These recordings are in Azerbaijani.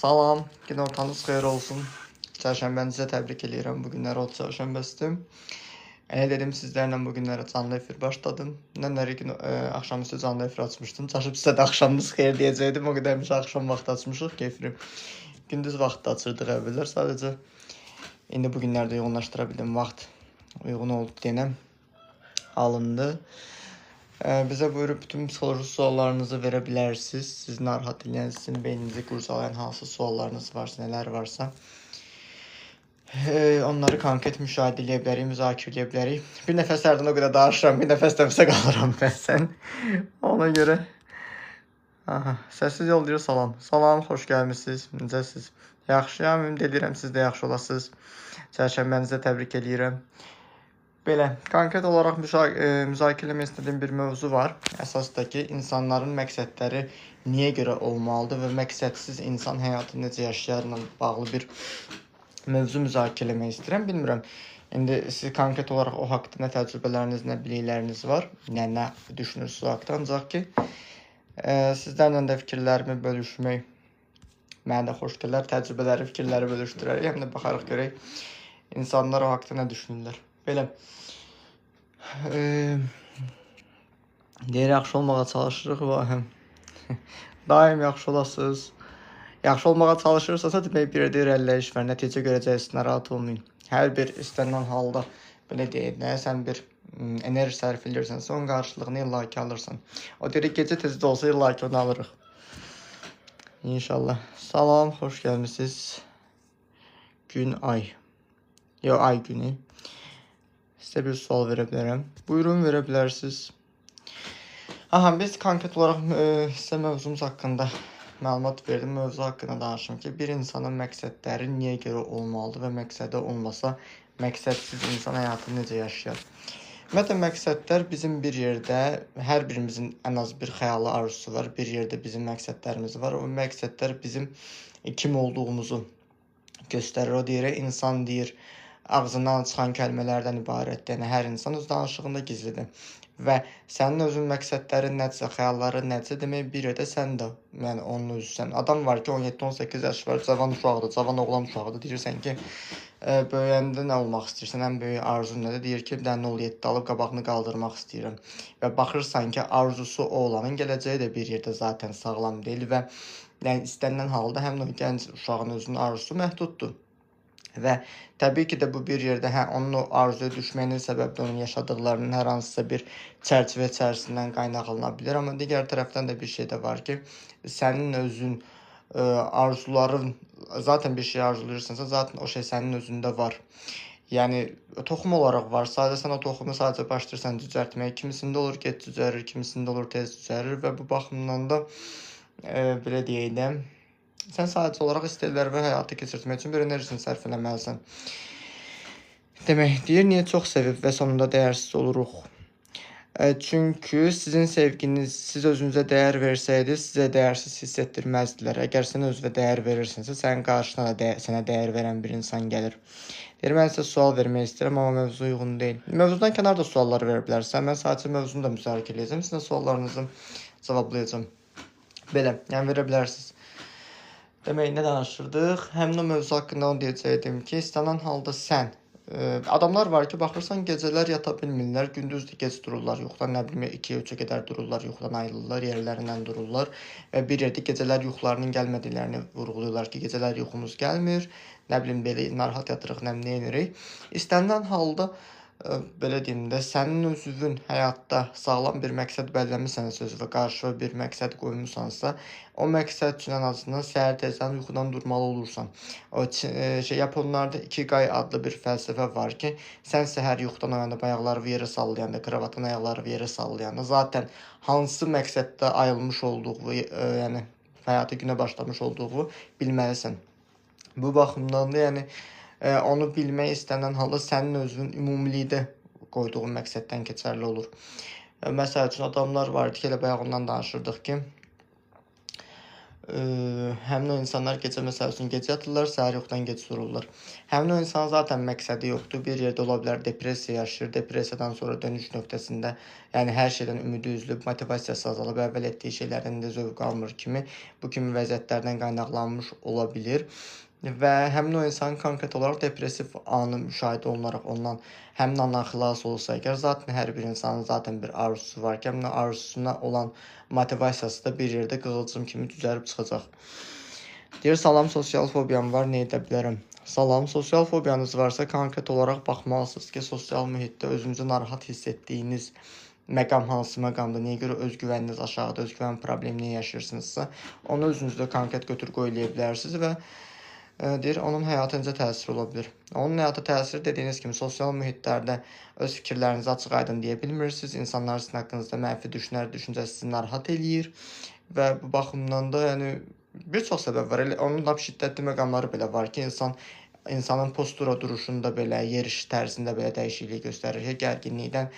Salam, gün ortanız xeyir olsun. Çərşənbənizə təbrik edirəm. Bu günlər o çərşənbəsidir. Dedim sizlərlə bu günlərə canlı efir başladım. Nənəri gün axşamüstü canlı efir açmışdım. Çaşıb sizə də axşamınız xeyir deyəcəkdim. O qədərmiş axşam vaxtı açmışıq ki, efiri. Gündüz vaxtda açırdıq əvvəllər sadəcə. İndi bu günlərdə yoğunlaşdıra bildim. Vaxt uyğun oldu deyənəm. Alındı. Bizə buyurub bütün psixoloji suallarınızı verə bilərsiniz. Siz narahat edən, sizin beyninizi qurcalayan hansı suallarınız varsa, nələr varsa. Onları konkret müşahidə edə bilərik, müzakirə edə bilərik. Bir nəfəs hərdən o qədər danışıram, bir nəfəs nəfəsə qalıram bəzən. Ona görə səssiz yollayır salam. Salam, xoş gəlmisiniz. Necəsiz? Yaxşıyam, ümid edirəm siz də yaxşı olasınız. Çərşənbənizə təbrik edirəm. Belə, konkret olaraq müzakirə etmək istədiyim bir mövzu var. Əsasdakı insanların məqsədləri niyə görə olmalıdır və məqsədsiz insan həyatı necə yaşayarla bağlı bir mövzu müzakirə etmək istəyirəm. Bilmirəm, indi siz konkret olaraq o haqqda nə təcrübələriniz, nə bilikləriniz var, nə düşünürsünüz o haqqda. Ancaq ki, sizlərlə də fikirlərimi bölüşmək mənə də xoş gələr. Təcrübələri, fikirləri bölüşdürərək, həm də baxarıq görək insanlar o haqqda nə düşünürlər. Belə, deyir, yaxşı olmağa çalışırıq və daim yaxşı olasınız. Yaxşı olmağa çalışırsansa demək bir irəliləyiş var, nəticə görəcəksiniz, narahat olmayın. Hər bir istənilən halda, belə deyək, sən bir enerji sərf edirsənsə, onun qarşılığını illa ki alırsan. O deyir, gecə tezdə olsa illa ki onu alırıq. İnşallah. Salam, xoş gəlmisiniz. Gün, ay. Yox, ay günü. Sizə bir sual verə bilərəm. Buyurun, verə bilərsiniz. Biz konkret olaraq sizə mövzumuz haqqında məlumat verdim. Mövzu haqqında danışım ki, bir insanın məqsədləri niyə görə olmalıdır və məqsədi olmasa, məqsədsiz insan həyatını necə yaşayar? Ümumiyyətlə, məqsədlər bizim bir yerdə, hər birimizin ən az bir xəyalı arzusu var. Bir yerdə bizim məqsədlərimiz var. O məqsədlər bizim kim olduğumuzu göstərir. O deyir, insan deyir, ağzından çıxan kəlmələrdən ibarətdir. Yəni, hər insan öz danışığında gizlidir. Və sənin özün məqsədlərin nədirsə, xəyalların nədirsə, demək bir yerdə sən də, yəni onun özüsən. Adam var ki, 17-18 yaş var, cavan uşaqdır, cavan oğlan uşaqdır. Deyirsən ki, böyüyəndə nə olmaq istəyirsən, ən böyük arzun nədir? Deyir ki, bir dənə 07 alıb qabağını qaldırmaq istəyirəm. Və baxırsan ki, arzusu o olanın gələcəyi də bir yerdə zaten sağlam deyil və yəni, istənilən halda həm də gənc uşağın özünün arzusu məhduddur. Və təbii ki də bu bir yerdə onun o arzuya düşməyinin səbəbi də onun yaşadıqlarının hər hansısa bir çərçivə içərisindən qaynaqlana bilər. Amma digər tərəfdən də bir şey də var ki, sənin özün arzuların, zaten bir şey arzulayırsansa, zaten o şey sənin özündə var. Yəni, toxum olaraq var. Sadəcə sən o toxumu sadəcə başlayırsan düzəltməyə. Kimisində olur gec düzəlir, kimisində olur tez düzəlir və bu baxımdan da belə deyək də, sən sadəcə olaraq istəklər və həyatı keçirtmək üçün bir enerjisini sərf eləməlisən. Demək, deyir, niyə çox sevib və sonunda dəyərsiz oluruq? Çünki sizin sevginiz, siz özünüzə dəyər versəydiniz, sizə dəyərsiz hiss etdirməzdilər. Əgər sən özünə dəyər verirsinsə, sənin qarşına da sənə dəyər verən bir insan gəlir. Deyir, mən sizə sual vermək istəyirəm, amma mövzu uyğun deyil. Mövzudan kənar da suallar verə bilərsən. Mən sadəcə mövzunu da müzakirə edəcəm. Sizin suallarınızı cavablayacağım. Belə, yəni verə bilərsiniz. Demək, nə danışırdıq? Həmin o mövzu haqqında onu deyəcəkdim ki, istənilən halda sən, adamlar var ki, baxırsan gecələr yata bilmirlər, gündüz də gec dururlar yuxudan, nə bilim 2-3-ə qədər dururlar, yuxudan ayrılırlar, yerlərindən dururlar və bir yerdə gecələr yuxularının gəlmədiklərini vurğuluyurlar ki, gecələr yuxumuz gəlmir, nə bilim belə narahat yatırıq, nə edirik. İstənilən halda belə deyim də, sənin özünün həyatda sağlam bir məqsəd bəlləmisənsə və qarşıya bir məqsəd qoymusansa, o məqsəd üçün ən azından səhər tezdən yuxudan durmalı olursan. O Yaponlarda Ikigai adlı bir fəlsəfə var ki, sən səhər yuxudan oyanıb ayaqları yerə sallayanda, kravatın ayaqları yerə sallayanda, zaten hansı məqsəddə ayılmış olduğu, yəni həyatı günə başlamış olduğu bilməlisən. Bu baxımdan da, yəni onu bilmək istənilən halda sənin özünün ümumilikdə qoyduğun məqsəddən keçərli olur. Məsəl üçün, adamlar var ki, elə bayaq ondan danışırdıq ki, Həmin o insanlar gecə məsəl üçün gecə yatırlar, səhər yoxdan gec dururlar. Həmin o insan zaten məqsədi yoxdur. Bir yerdə ola bilər depressiya yaşayır. Depressiyadan sonra dönüş nöqtəsində, yəni hər şeydən ümidi üzülüb, motivasiyası azalıb, əvvəl etdiyi şeylərdən də zövq almır kimi bu kimi vəziyyətlərdən qaynaqlanmış ola bilər. Və həmin o insan konkret olaraq depressiv anı müşahidə olunaraq ondan həmin andan xilas olsa əgər, zaten hər bir insanın zaten bir arzusu var ki, həmin arzusuna olan motivasiyası da bir yerdə qığılcım kimi düzəlib çıxacaq. Deyir, salam, sosial fobiyam var, nə edə bilərəm? Salam, sosial fobiyanız varsa konkret olaraq baxmalısınız ki, sosial mühitdə özünüzü narahat hiss etdiyiniz məqam hansı məqamdır, niyə görə özgüvəniniz aşağıdır, özgüvən problemi yaşayırsınızsa, onu özünüzdə konkret götür-qoy eləyə bilərsiniz və deyir, onun həyata necə təsiri ola bilər? Onun həyata təsiri dediyiniz kimi sosial mühitlərdə öz fikirlərinizi açıq-aydın deyə bilmirsiniz. İnsanlar sizin haqqınızda mənfi düşüncəsi sizi narahat eləyir və bu baxımdan da yəni bir çox səbəb var. Elə onun da şiddətli məqamları belə var ki, insanın postura duruşunda belə, yeriş tərzində belə dəyişiklik göstərir. Gərginlikdən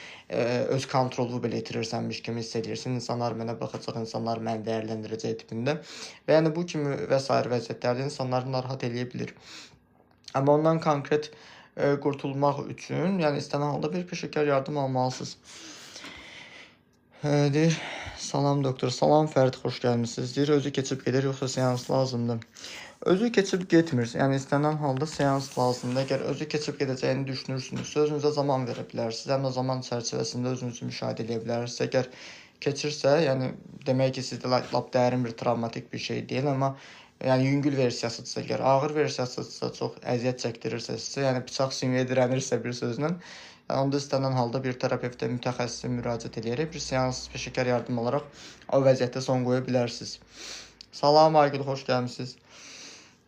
öz kontrolunu belə itirirsənmiş kimi hiss edirsən. İnsanlar mənə baxacaq, insanlar məni dəyərləndirəcək tipində. Və yəni bu kimi və sair vəziyyətlərdə insanları narahat eləyə bilir. Amma ondan konkret qurtulmaq üçün, yəni istənilən halda bir peşəkar yardım almalısınız. Deyir, salam doktor, salam Fərid, xoş gəlmisiniz. Deyir, özü keçib gedir, yoxsa seans lazımdır? Özü keçib getmir. Yəni istənilən halda seans lazımdır. Əgər özü keçib gedəcəyini düşünürsünüzsə, özünüzə zaman verə bilərsiniz. Həmin o zaman çərçivəsində özünüzü müşahidə edə bilərsiniz. Əgər keçirsə, yəni demək ki, sizdə lap dərin bir travmatik bir şey deyil, amma yəni yüngül versiyasıdırsa, əgər ağır versiyasıdırsa, çox əziyyət çəkdirirsə sizə, yəni bıçaq sümüyə dirənirsə bir sözlə, onda istənilən halda bir terapevtə, mütəxəssisə müraciət edərək bir seans peşəkar yardım alaraq o vəziyyətə son qoya bilərsiniz. Salam Aygül, xoş gəlmisiniz.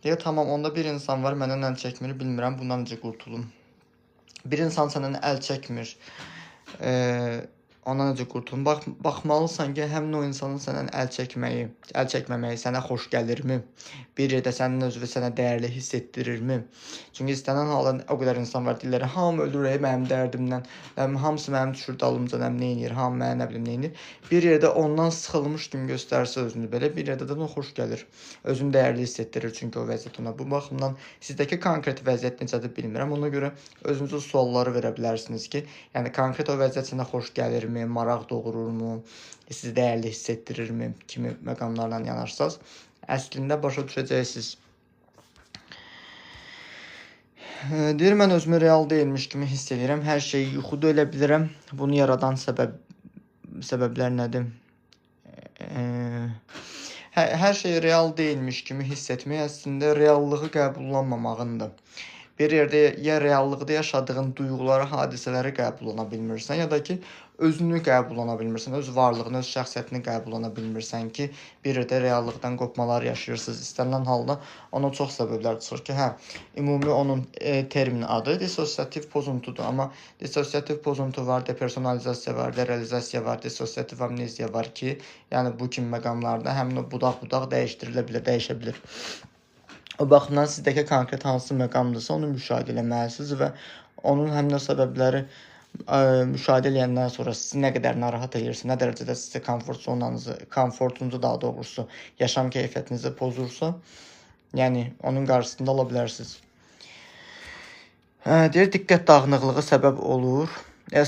Deyir, tamam, onda bir insan var, məndən əl çəkmir, bilmirəm bundan necə qurtulum. Bir insan səndən əl çəkmir, ona necə qurtulum? Baxmalısan ki, həmin o insanın səndən əl çəkməməyi sənə xoş gəlirmi? Bir yerdə sənin özünü sənə dəyərli hiss etdirirmi? Çünki istənilən halda o qədər insan var, deyirlər, hamı ölür mənim dərdimdən, hamısı mənim düşür dalımca, nə edir, hamı mənə nə bilim nə edir. Bir yerdə ondan sıxılmış kimi göstərsə özünü belə, bir yerdə də ona xoş gəlir. Özünü dəyərli hiss etdirir çünki o vəziyyət ona. Bu baxımdan sizdəki konkret vəziyyət necədir bilmirəm. Ona görə özünüzə sualları verə bilərsiniz ki, yəni konkret o vəziyyət sənə xoş gəlirmi, maraq doğururmu, sizi dəyərli hiss etdirirmi kimi məqamlarla yanaşsaz, əslində başa düşəcəksiniz. Deyir, mən özümü real deyilmiş kimi hiss edirəm. Hər şeyi yuxuda elə bilirəm. Bunu yaradan səbəblər nədir? Hər şey real deyilmiş kimi hiss etmək əslində reallığı qəbullanmamağındır. Bir yerdə ya reallıqda yaşadığın duyğuları, hadisələri qəbullana bilmirsən, ya da ki, özünü qəbullana bilmirsən, öz varlığını, öz şəxsiyyətini qəbullana bilmirsən ki, bir yerdə reallıqdan qopmalar yaşayırsınız. İstənilən halda ona çox səbəblər çıxır ki, ümumi onun termini adı dissosiativ pozuntudur. Amma dissosiativ pozuntu var, depersonalizasiya var, derealizasiya var, dissosiativ amneziya var ki, yəni bu kimi məqamlarda həmin o budaq-budaq dəyişdirilə bilər, dəyişə bilər. O baxımdan sizdəki konkret hansı məqamdırsa onu müşahidə etməlisiniz və onun həmin o səbəbləri müşahidə edəndən sonra sizi nə qədər narahat edirsə, nə dərəcədə sizə komfortunuzu daha doğrusu yaşam keyfiyyətinizi pozursa, yəni onun qarşısında ala bilərsiniz. Deyir, diqqət dağınıqlığı səbəb olur.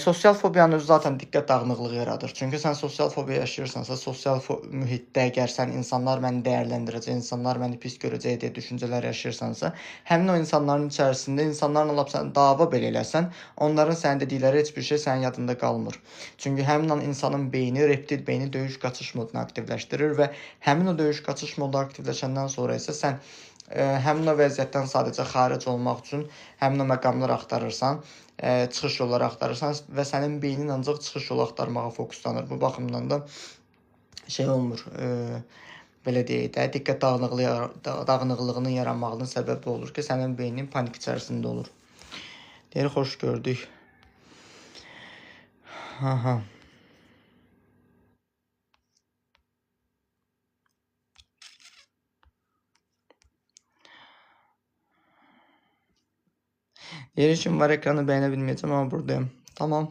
Sosial fobiyanın özü zaten diqqət dağınıqlığı yaradır. Çünki sən sosial fobiya yaşayırsansa, sosial mühitdə əgər sən insanlar məni dəyərləndirəcək, insanlar məni pis görəcək deyə düşüncələr yaşayırsansa, həmin o insanların içərisində insanlarla lap sən dava belə eləsən, onların sənin dedikləri heç bir şey sənin yadında qalmır. Çünki həmin an insanın beyni, reptil beyni döyüş qaçış modunu aktivləşdirir və həmin o döyüş qaçış modu aktivləşəndən sonra isə sən həmin o vəziyyətdən sadəcə xaric olmaq üçün həmin o məqamları axtarırsan, çıxış yolları axtarırsan və sənin beynin ancaq çıxış yolu axtarmağa fokuslanır. Bu baxımdan da şey olmur, belə deyək də, diqqət dağınıqlığının yaranmağının səbəbi olur ki, sənin beynin panik içərisində olur. Deyir, xoş gördük. Deyir, işim var, ekranı bəyənə bilməyəcəm, amma buradayım. Tamam.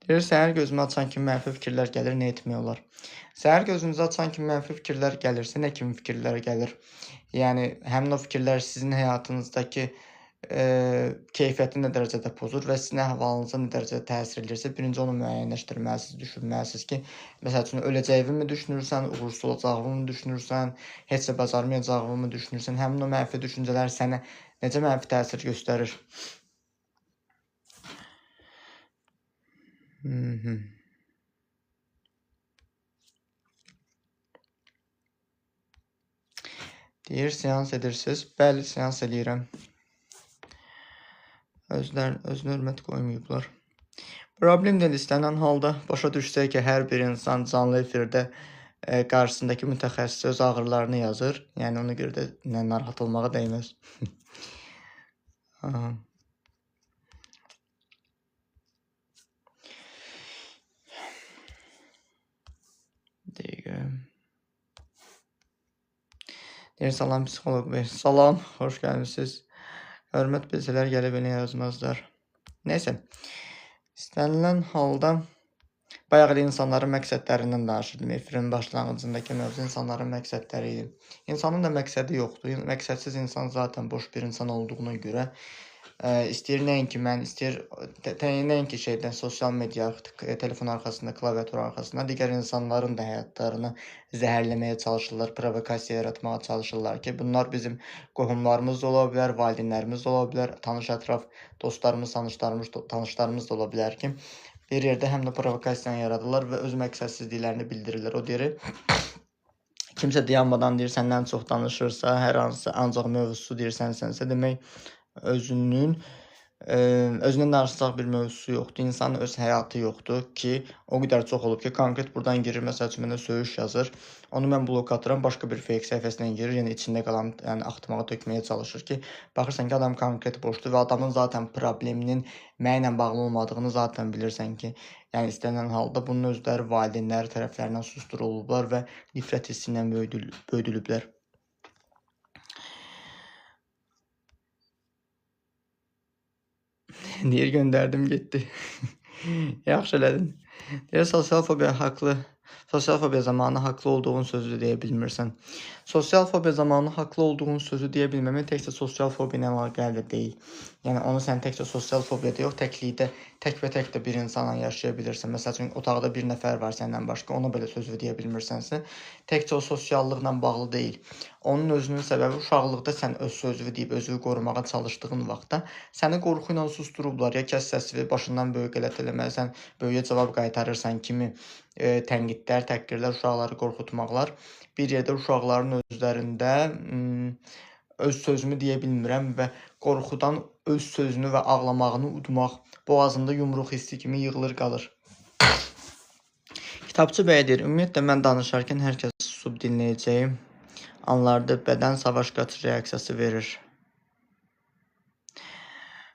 Deyir, səhər gözümü açan kimi mənfi fikirlər gəlir, nə etmək olar? Səhər gözünüzü açan kimi mənfi fikirlər gəlirsə, nə kimi fikirlər gəlir? Yəni, həmin o fikirlər sizin həyatınızdakı keyfiyyəti nə dərəcədə pozur və sizin əhvalınıza nə dərəcədə təsir edirsə, birinci onu müəyyənləşdirməlisiniz, düşünməlisiniz ki, məsəl üçün, öləcəyimi düşünürsən, uğursuz olacağımı düşünürsən, heç də bacarmayacağımı düşünürsən, həmin o mənfi düşüncələr sənə necə mənfi təsir göstərir? Deyir, seans edirsiniz. Bəli, seans edirəm. Özünə hörmət qoymayıblar. Problem deyil, istənilən halda başa düşsək ki, hər bir insan canlı efirdə qarşısındakı mütəxəssis öz ağrılarını yazır. Yəni, ona görə də narahat olmağa dəyməz. Deyir, salam psixoloq bəy. Salam, xoş gəlmişsiniz. Hörmət bilsələr gəlib elə yazmazlar. Neysə, istənilən halda bayaq da insanların məqsədlərindən danışırdım. Efirin başlanğıcındakı mövzu insanların məqsədləri idi. İnsanın da məqsədi yoxdur. Məqsədsiz insan zaten boş bir insan olduğuna görə istəyir nəinki mən, istəyir nəinki şeydən, sosial media, telefon arxasında, klaviatur arxasında digər insanların da həyatlarını zəhərləməyə çalışırlar, provokasiya yaratmağa çalışırlar ki, bunlar bizim qohumlarımız da ola bilər, valideynlərimiz də ola bilər, tanış ətraf dostlarımız, tanışlarımız da ola bilər ki, bir yerdə həm də provokasiyanı yaradırlar və öz məqsədsizliklərini bildirirlər. O deyir, kimsə dayanmadan deyir, səndən çox danışırsa, hər hansı ancaq mövzusu deyirsənsə, demək özündən danışacaq bir mövzusu yoxdur. İnsanın öz həyatı yoxdur ki, o qədər çox olub ki, konkret buradan girir, məsəl üçün mənə söyüş yazır. Onu mən blok atıram, başqa bir fake səhifəsindən girir, yəni içində qalan, yəni axtırmağa tökməyə çalışır ki, baxırsan ki, adam konkret boşdur və adamın zaten probleminin mənlə bağlı olmadığını zaten bilirsən ki, yəni istənilən halda bunun özləri valideynləri tərəflərindən susdurulublar və nifrət hissi ilə böyüdülüblər. Deyir, göndərdim, getdi. Yaxşı elədin. Deyir, sosial fobiya zamanı haqlı olduğun sözü deyə bilmirsən. Sosial fobiya zamanı haqlı olduğun sözü deyə bilməmək təkcə sosial fobiya ilə əlaqəli deyil. Yəni, onu sən təkcə sosial fobiyada yox, təklikdə, tək də bir insanla yaşaya bilirsən. Məsəl üçün, otaqda bir nəfər var səndən başqa, ona belə sözü deyə bilmirsənsə, təkcə o sosiallıqla bağlı deyil. Onun özünün səbəbi uşaqlıqda sən öz sözünü deyib, özünü qorumağa çalışdığın vaxtda səni qorxu ilə susdurublar. Ya kəs səsini başından böyük eləməlisən, böyüyə cavab qaytarırsan kimi tənqidlər, təhqirlər, uşaqları qorxutmaqlar. Bir yerdə uşaqların özlərində öz sözümü deyə bilmirəm və qorxudan öz sözünü və ağlamağını udmaq boğazında yumruq hissi kimi yığılır qalır. Kitabçı bəy deyir, ümumiyyətlə mən danışarkən hər kəs susub dinləyəcəyim anlarda bədən savaş qaçış reaksiyası verir.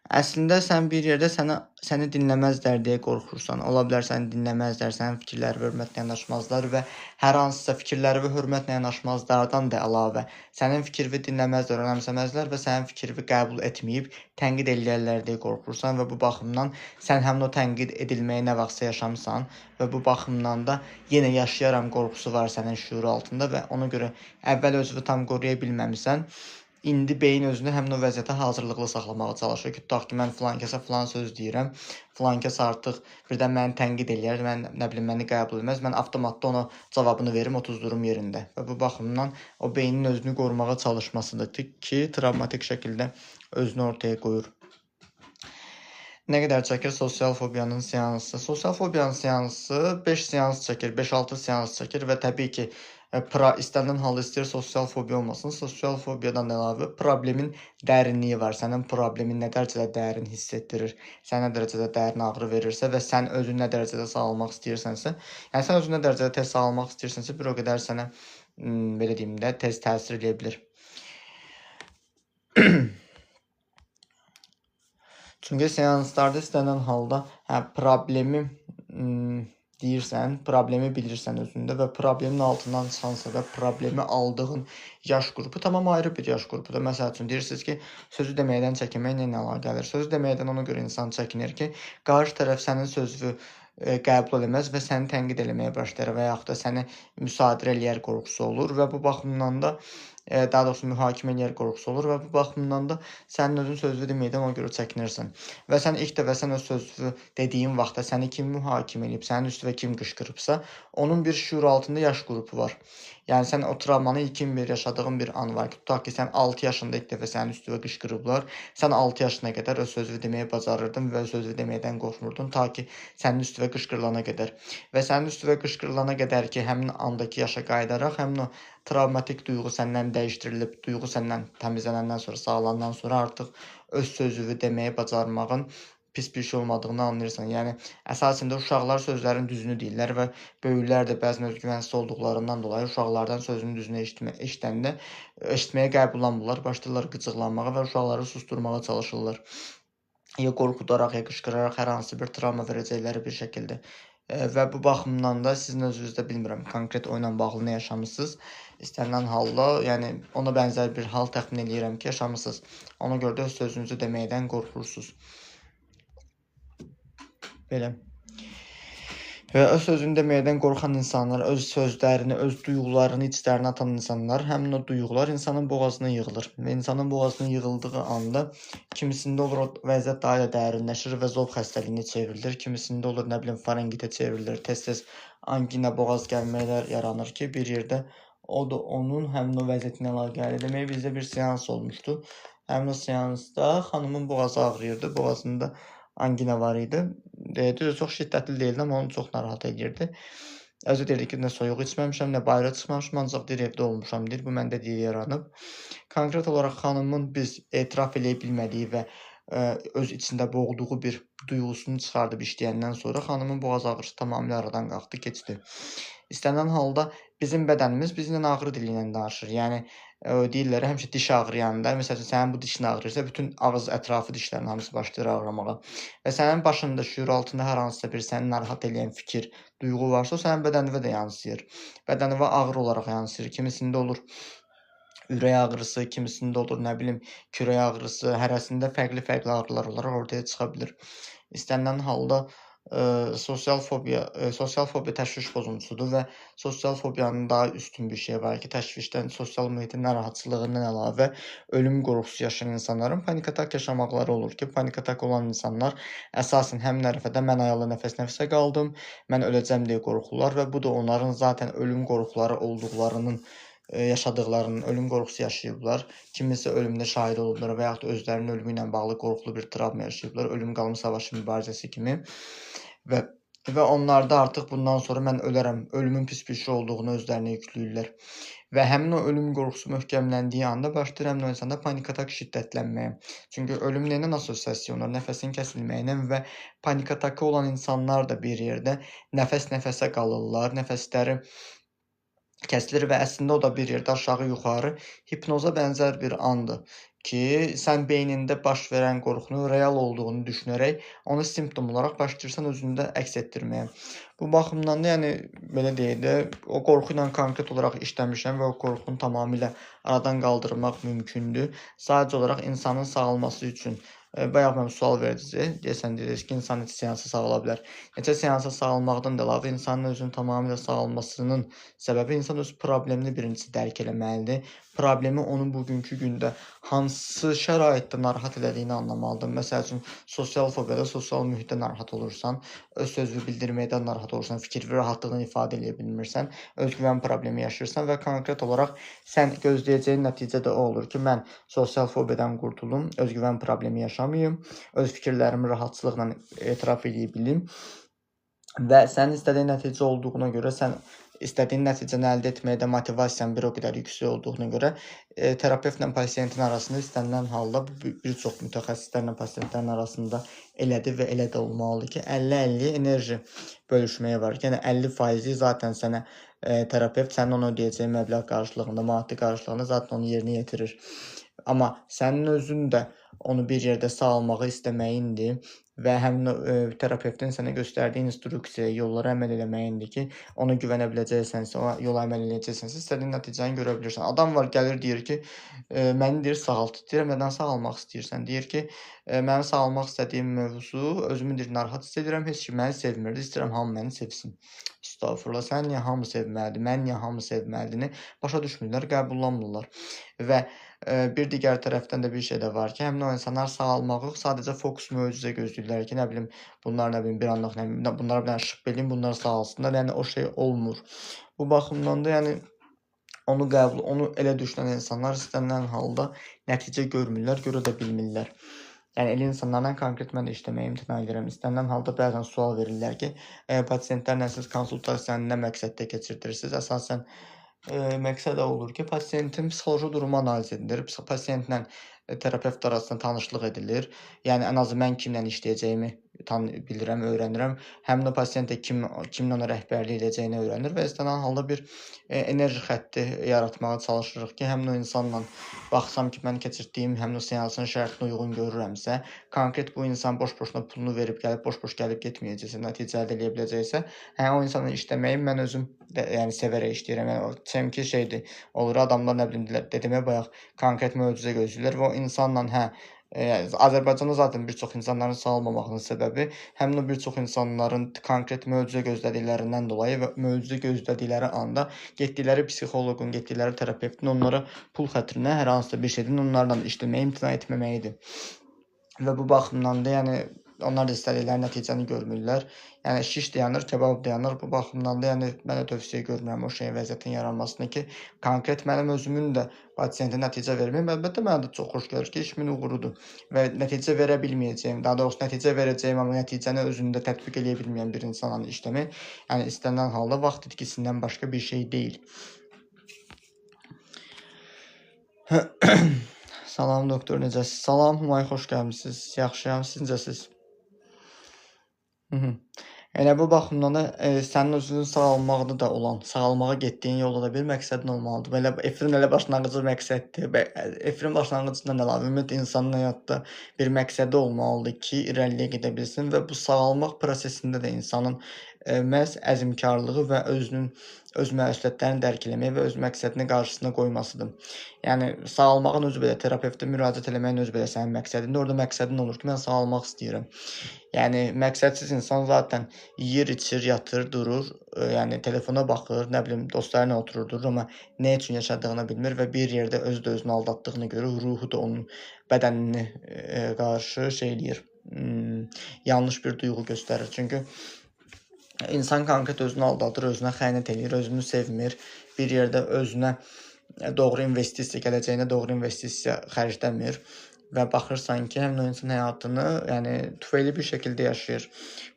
Əslində sən bir yerdə səni dinləməzlər deyə qorxursan. Ola bilər səni dinləməzlər, sənin fikirləri və hörmətlə yanaşmazlar və hər hansısa fikirləri və hörmətlə yanaşmazlardan da əlavə sənin fikrini dinləməzlər, önəmsəməzlər və sənin fikrini qəbul etməyib tənqid eləyərlər deyə qorxursan və bu baxımdan sən həmin o tənqid edilməyi nə vaxtsa yaşamısan və bu baxımdan da yenə yaşayaram qorxusu var sənin şüur altında və ona görə əvvəl özünü tam qoruya bilməmisən. İndi beyin özünü həmin o vəziyyətə hazırlıqlı saxlamağa çalışır ki, tutaq ki, mən filan kəsə filan söz deyirəm, filan kəs artıq birdən məni tənqid eləyər, məni qəbul etməz, mən avtomatda ona cavabını verim, otuzdurum yerində. Və bu baxımdan o beynin özünü qorumağa çalışmasıdır ki, travmatik şəkildə özünü ortaya qoyur. Nə qədər çəkir sosial fobiyanın seansı? Sosial fobiyanın seansı 5 seans çəkir, 5-6 seans çəkir və təbii ki, istənilən halda istəyir sosial fobiya olmasın. Sosial fobiyadan əlavə problemin dərinliyi var. Sənin problemin nə dərəcədə dərin hiss etdirir, sənə nə dərəcədə dərin ağrı verirsə və sən özünü nə dərəcədə sağalmaq istəyirsənsə, yəni sən özünü nə dərəcədə tez sağalmaq istəyirsənsə, bir o qədər sənə belə deyim də tez təsir edə bilər. Çünki seanslarda istənilən halda problemi deyirsən, problemi bilirsən özündə və problemin altından çıxansa və problemi aldığın yaş qrupu tamam ayrı bir yaş qrupudur. Məsəl üçün, deyirsiniz ki, sözü deməkdən çəkinmək nə əlaqədir? Sözü deməkdən ona görə insan çəkinir ki, qarşı tərəf sənin sözünü qəbul eləməz və səni tənqid eləməyə başlayır və yaxud da səni müsadirə eləyər qorxusu olur və bu baxımdan da daha doğrusu mühakimə eləyər qorxusu olur və bu baxımdan da sənin özün sözlü deməkdən ona görə çəkinirsən. Və sən ilk dəfə sən öz sözlü dediyin vaxtda səni kim mühakimə eləyib, sənin üstünə kim qışqırıbsa, onun bir şüur altında yaş qrupu var. Yəni sən o travmanı ilkin bir yaşadığın bir an var ki, tutaq ki, sən 6 yaşında ilk dəfə sənin üstünə qışqırıblar. Sən 6 yaşına qədər öz sözlü deməyi bacarırdın və öz sözlü deməkdən qorxmurdun ta ki, sənin üstünə qışqırılana qədər. Və sənin üstünə qışqırılana qədər ki, həmin andakı yaşa qayıdaraq, həmin o travmatik duyğu səndən dəyişdirilib, duyğu səndən təmizlənəndən sonra, sağalandan sonra artıq öz sözünü deməyi bacarmağın pis bir şey olmadığını anlayırsan. Yəni əsasən də uşaqlar sözlərin düzünü deyirlər və böyüklər də bəzən özgüvənsiz olduqlarından dolayı uşaqlardan sözün düzünü eşidəndə eşitməyə qəbullanmırlar, başlayırlar qıcıqlanmağa və uşaqları susturmağa çalışırlar. Ya qorxudaraq, ya qışqıraraq hər hansı bir travma verəcəkləri bir şəkildə. Və bu baxımdan da sizin özünüzdə bilmirəm, konkret oyla bağlı nə yaşamısınız. İstənilən halda, yəni ona bənzər bir hal təxmin edirəm ki, yaşamısınız. Ona görə də öz sözünüzü deməkdən qorxursunuz. Belə. Və öz sözünü deməkdən qorxan insanlar, öz sözlərini, öz duyğularını içlərinə atan insanlar, həmin o duyğular insanın boğazına yığılır. Və insanın boğazına yığıldığı anda kimisində olur o vəziyyət daha da dərinləşir və zob xəstəliyinə çevrilir. Kimisində olur, nə bilim, farenqitə çevrilir. Tez-tez angina, boğaz gəlmələr yaranır ki, bir yerdə o da onun həmin o vəziyyətinə əlaqəli. Demək, bizdə bir seans olmuşdu. Həmin o seansda xanımın boğazı ağrıyırdı, boğazında angina var idi. Düzdür, çox şiddətli deyildi, amma onu çox narahat edirdi. Özü deyirdi ki, nə soyuq içməmişəm, nə bayıra çıxmamışam, ancaq deyir, evdə olmuşam, deyir, bu məndə deyir, yaranıb. Konkret olaraq xanımın biz etiraf eləyə bilmədiyi və öz içində boğduğu bir duyğusunu çıxardıb işləyəndən sonra xanımın boğaz ağrısı tamamilə aradan qalxdı, keçdi. İstənilən halda bizim bədənimiz bizlə ağrı dili ilə danışır. Yəni deyirlər həmişə diş ağrıyanda, məsələn, sənin bu dişin ağrıyırsa, bütün ağız ətrafı dişlərin hamısı başlayır ağrımağa. Və sənin başında, şüur altında hər hansısa bir səni narahat edən fikir, duyğu varsa, o sənin bədəninə də yansıyır. Bədəninə ağrı olaraq yansıyır. Kimisində olur ürək ağrısı, kimisində olur, nə bilim, kürək ağrısı, hərəsində fərqli-fərqli ağrılar olaraq ortaya çıxa bilir. İstənilən halda sosial fobiya təşviş pozuntusudur və sosial fobiyanın daha üstün bir şey var ki, təşvişdən, sosial mühitin narahatçılığından əlavə ölüm qorxusu yaşayan insanların panik atak yaşamaqları olur ki, panik atak olan insanlar əsasən həmin ərəfədə mən ayaqla nəfəs-nəfəsə qaldım, mən öləcəm deyə qorxurlar və bu da onların zaten ölüm qorxuları olduqlarının yaşadıqlarının ölüm qorxusu yaşayıblar. Kimisə ölümünə şahid olublar və yaxud da özlərinin ölümü ilə bağlı qorxulu bir travma yaşayıblar. Ölüm-qalım savaşı mübarizəsi kimi. Və onlar da artıq bundan sonra mən ölərəm, ölümün pis bir şey olduğunu özlərinə yükləyirlər. Və həmin o ölüm qorxusu möhkəmləndiyi anda başlayır həmin o insanda panik atak şiddətlənməyə. Çünki ölüm nə ilə assosiasiya olunur? Nəfəsin kəsilməyinə və panik atakı olan insanlar da bir yerdə nəfəs-nəfəsə qalırlar, nəfəsləri kəsilir və əslində o da bir yerdə aşağı-yuxarı hipnoza bənzər bir andır ki, sən beynində baş verən qorxunun real olduğunu düşünərək onu simptom olaraq başlayırsan özündə əks etdirməyə. Bu baxımdan da, yəni belə deyək də, o qorxu ilə konkret olaraq işləmişəm və o qorxunu tamamilə aradan qaldırmaq mümkündür. Sadəcə olaraq insanın sağalması üçün bayaq mən sual verəcək. Deyəsən dediniz ki, insan neçə seansa sağala bilər. Neçə seansa sağalmaqdan da əlavə insanın özünün tamamilə sağalmasının səbəbi insan öz problemini birincisi dərk eləməlidir. Problemi onun bugünkü gündə hansı şəraitdə narahat elədiyini anlamalıdır. Məsəl üçün, sosial fobiyada, sosial mühitdə narahat olursan, öz sözünü bildirməkdən narahat olursan, fikir və rahatlığını ifadə edə bilmirsən, özgüvən problemi yaşayırsan və konkret olaraq sən gözləyəcəyin nəticə də o olur ki, mən sosial fobiyadan qurtulum, özgüvən problemi yaşamayım, öz fikirlərimi rahatçılıqla etiraf edə bilim və sənin istədiyin nəticə olduğuna görə sən istədiyin nəticəni əldə etməkdə motivasiyan bir o qədər yüksək olduğuna görə terapevtlə pasiyentin arasında istənilən halda bir çox mütəxəssislərlə pasiyentlərin arasında elədir və elə də olmalıdır ki, 50-50 enerji bölüşməyi var. Yəni 50% zaten sənə terapevt sənin ona ödəyəcəyi məbləğ qarşılığında, maddi qarşılığında zaten onu yerinə yetirir. Amma sənin özün də onu bir yerdə sağalmağı istəməyindir. və həmin terapevtin sənə göstərdiyi instruksiya, yollara əməl eləməyindir ki, ona güvənə biləcəksənsə, o yola əməl edəcəksənsə, istədiyin nəticəni görə bilirsən. Adam var, gəlir deyir ki, məni deyir sağalt. Deyirəm, nədən sağalmaq istəyirsən? Deyir ki, mənim sağalmaq istədiyim mövzu, özümü deyir narahat hiss edirəm, heç kim məni sevmir. İstəyirəm hamı məni sevsin. Estağfurullah, sən niyə hamı sevməlidir, mən niyə hamı sevməlidir? Başa düşmürlər, qəbullanmırlar. Və bir digər tərəfdən də bir şey də var ki, həmin o insanlar sağalmağı sadəcə fokus möcüzə gözləyirlər ki, nə bilim, bunlar nə bilim bir anlıq nə bilim, bunlara bir dənə şıp eləyim, bunlar sağalsınlar. Yəni o şey olmur. Bu baxımdan da yəni onu elə düşünən insanlar istənilən halda nəticə görmürlər, görə də bilmirlər. Yəni elə insanlarla konkret mən də işləməyə imtina edirəm. İstənilən halda bəzən sual verirlər ki, pasientlərlə siz konsultasiyanı nə məqsəddə keçirdirsiniz? Əsasən məqsəd olur ki, pasientin psixoloji durumu analiz edilir. Pasientlə terapevt arasında tanışlıq edilir. Yəni ən azı mən kimlə işləyəcəyimi bilirəm, öyrənirəm. Həmin o pasient də kimlə ona rəhbərlik edəcəyini öyrənir və istənilən halda bir enerji xətti yaratmağa çalışırıq ki, həmin o insanla baxsam ki, mən keçirdiyim həmin o seansın şərtinə uyğun görürəmsə, konkret bu insan boş-boşuna pulunu verib gəlib, boş-boş gəlib getməyəcəksə, nəticə əldə edə biləcəksə, o insanla işləməyi mən özüm də, yəni sevərək işləyirəm. Yəni o ki şeydir, olur adamlar nə bilim dedimə bayaq konkret möcüzə gözləyirlər və o insanla Azərbaycanda zaten bir çox insanların sağalmamağının səbəbi həmin o bir çox insanların konkret möcüzə gözlədiklərindən dolayı və möcüzə gözlədikləri anda getdikləri psixoloqun, getdikləri terapevtin onlara pul xətrinə hər hansısa bir şeydən onlarla işləməyə imtina etməməyidir. Və bu baxımdan da yəni onlar da istədikləri nəticəni görmürlər. Yəni şiş dayanır, kebab dayanır. Bu baxımdan da yəni mən də tövsiyə görmürəm o şeyin vəziyyətin yaranmasını ki, konkret mənim özümün də pasiyentə nəticə verməyim. Əlbəttə mənə də çox xoş gəlir ki, işimin uğurudur və nəticə verə bilməyəcəyim, daha doğrusu nəticə verəcəyim, amma nəticəni özündə tətbiq edə bilməyən bir insanla işləmək, yəni istənilən halda vaxt itkisindən başqa bir şey deyil. Salam doktor, necəsiz? Salam Humay, xoş gəlmisiniz. Yaxşıyam, siz necəsiz? Elə bu baxımdan da sənin özünün sağalmaqda da olan, sağalmağa getdiyin yolda da bir məqsədin olmalıdır. Belə efrin elə başlanğıcı məqsəddir. Efrin başlanğıcından əlavə ümumiyyətlə insanın həyatda bir məqsədi olmalıdır ki, irəliyə gedə bilsin və bu sağalmaq prosesində də insanın məhz əzmkarlığı və öz məsuliyyətlərini dərk eləməyi və öz məqsədini qarşısına qoymasıdır. Yəni sağalmağın özü belə terapevtə müraciət eləməyin özü belə sənin məqsədindir. Orada məqsədin olur ki, mən sağalmaq istəyirəm. Yəni məqsədsiz insan zaten yeyir, içir, yatır, durur, yəni telefona baxır, nə bilim dostları ilə oturur, durur, amma nə üçün yaşadığını bilmir və bir yerdə özü də özünü aldatdığını görür, ruhu da onun bədənini qarşı şey eləyir, yanlış bir duyğu göstərir. Çünki insan konkret özünü aldadır, özünə xəyanət eləyir, özünü sevmir, bir yerdə özünə doğru investisiya, gələcəyinə doğru investisiya xərcləmir və baxırsan ki, həmin o insan həyatını yəni tüfeyli bir şəkildə yaşayır.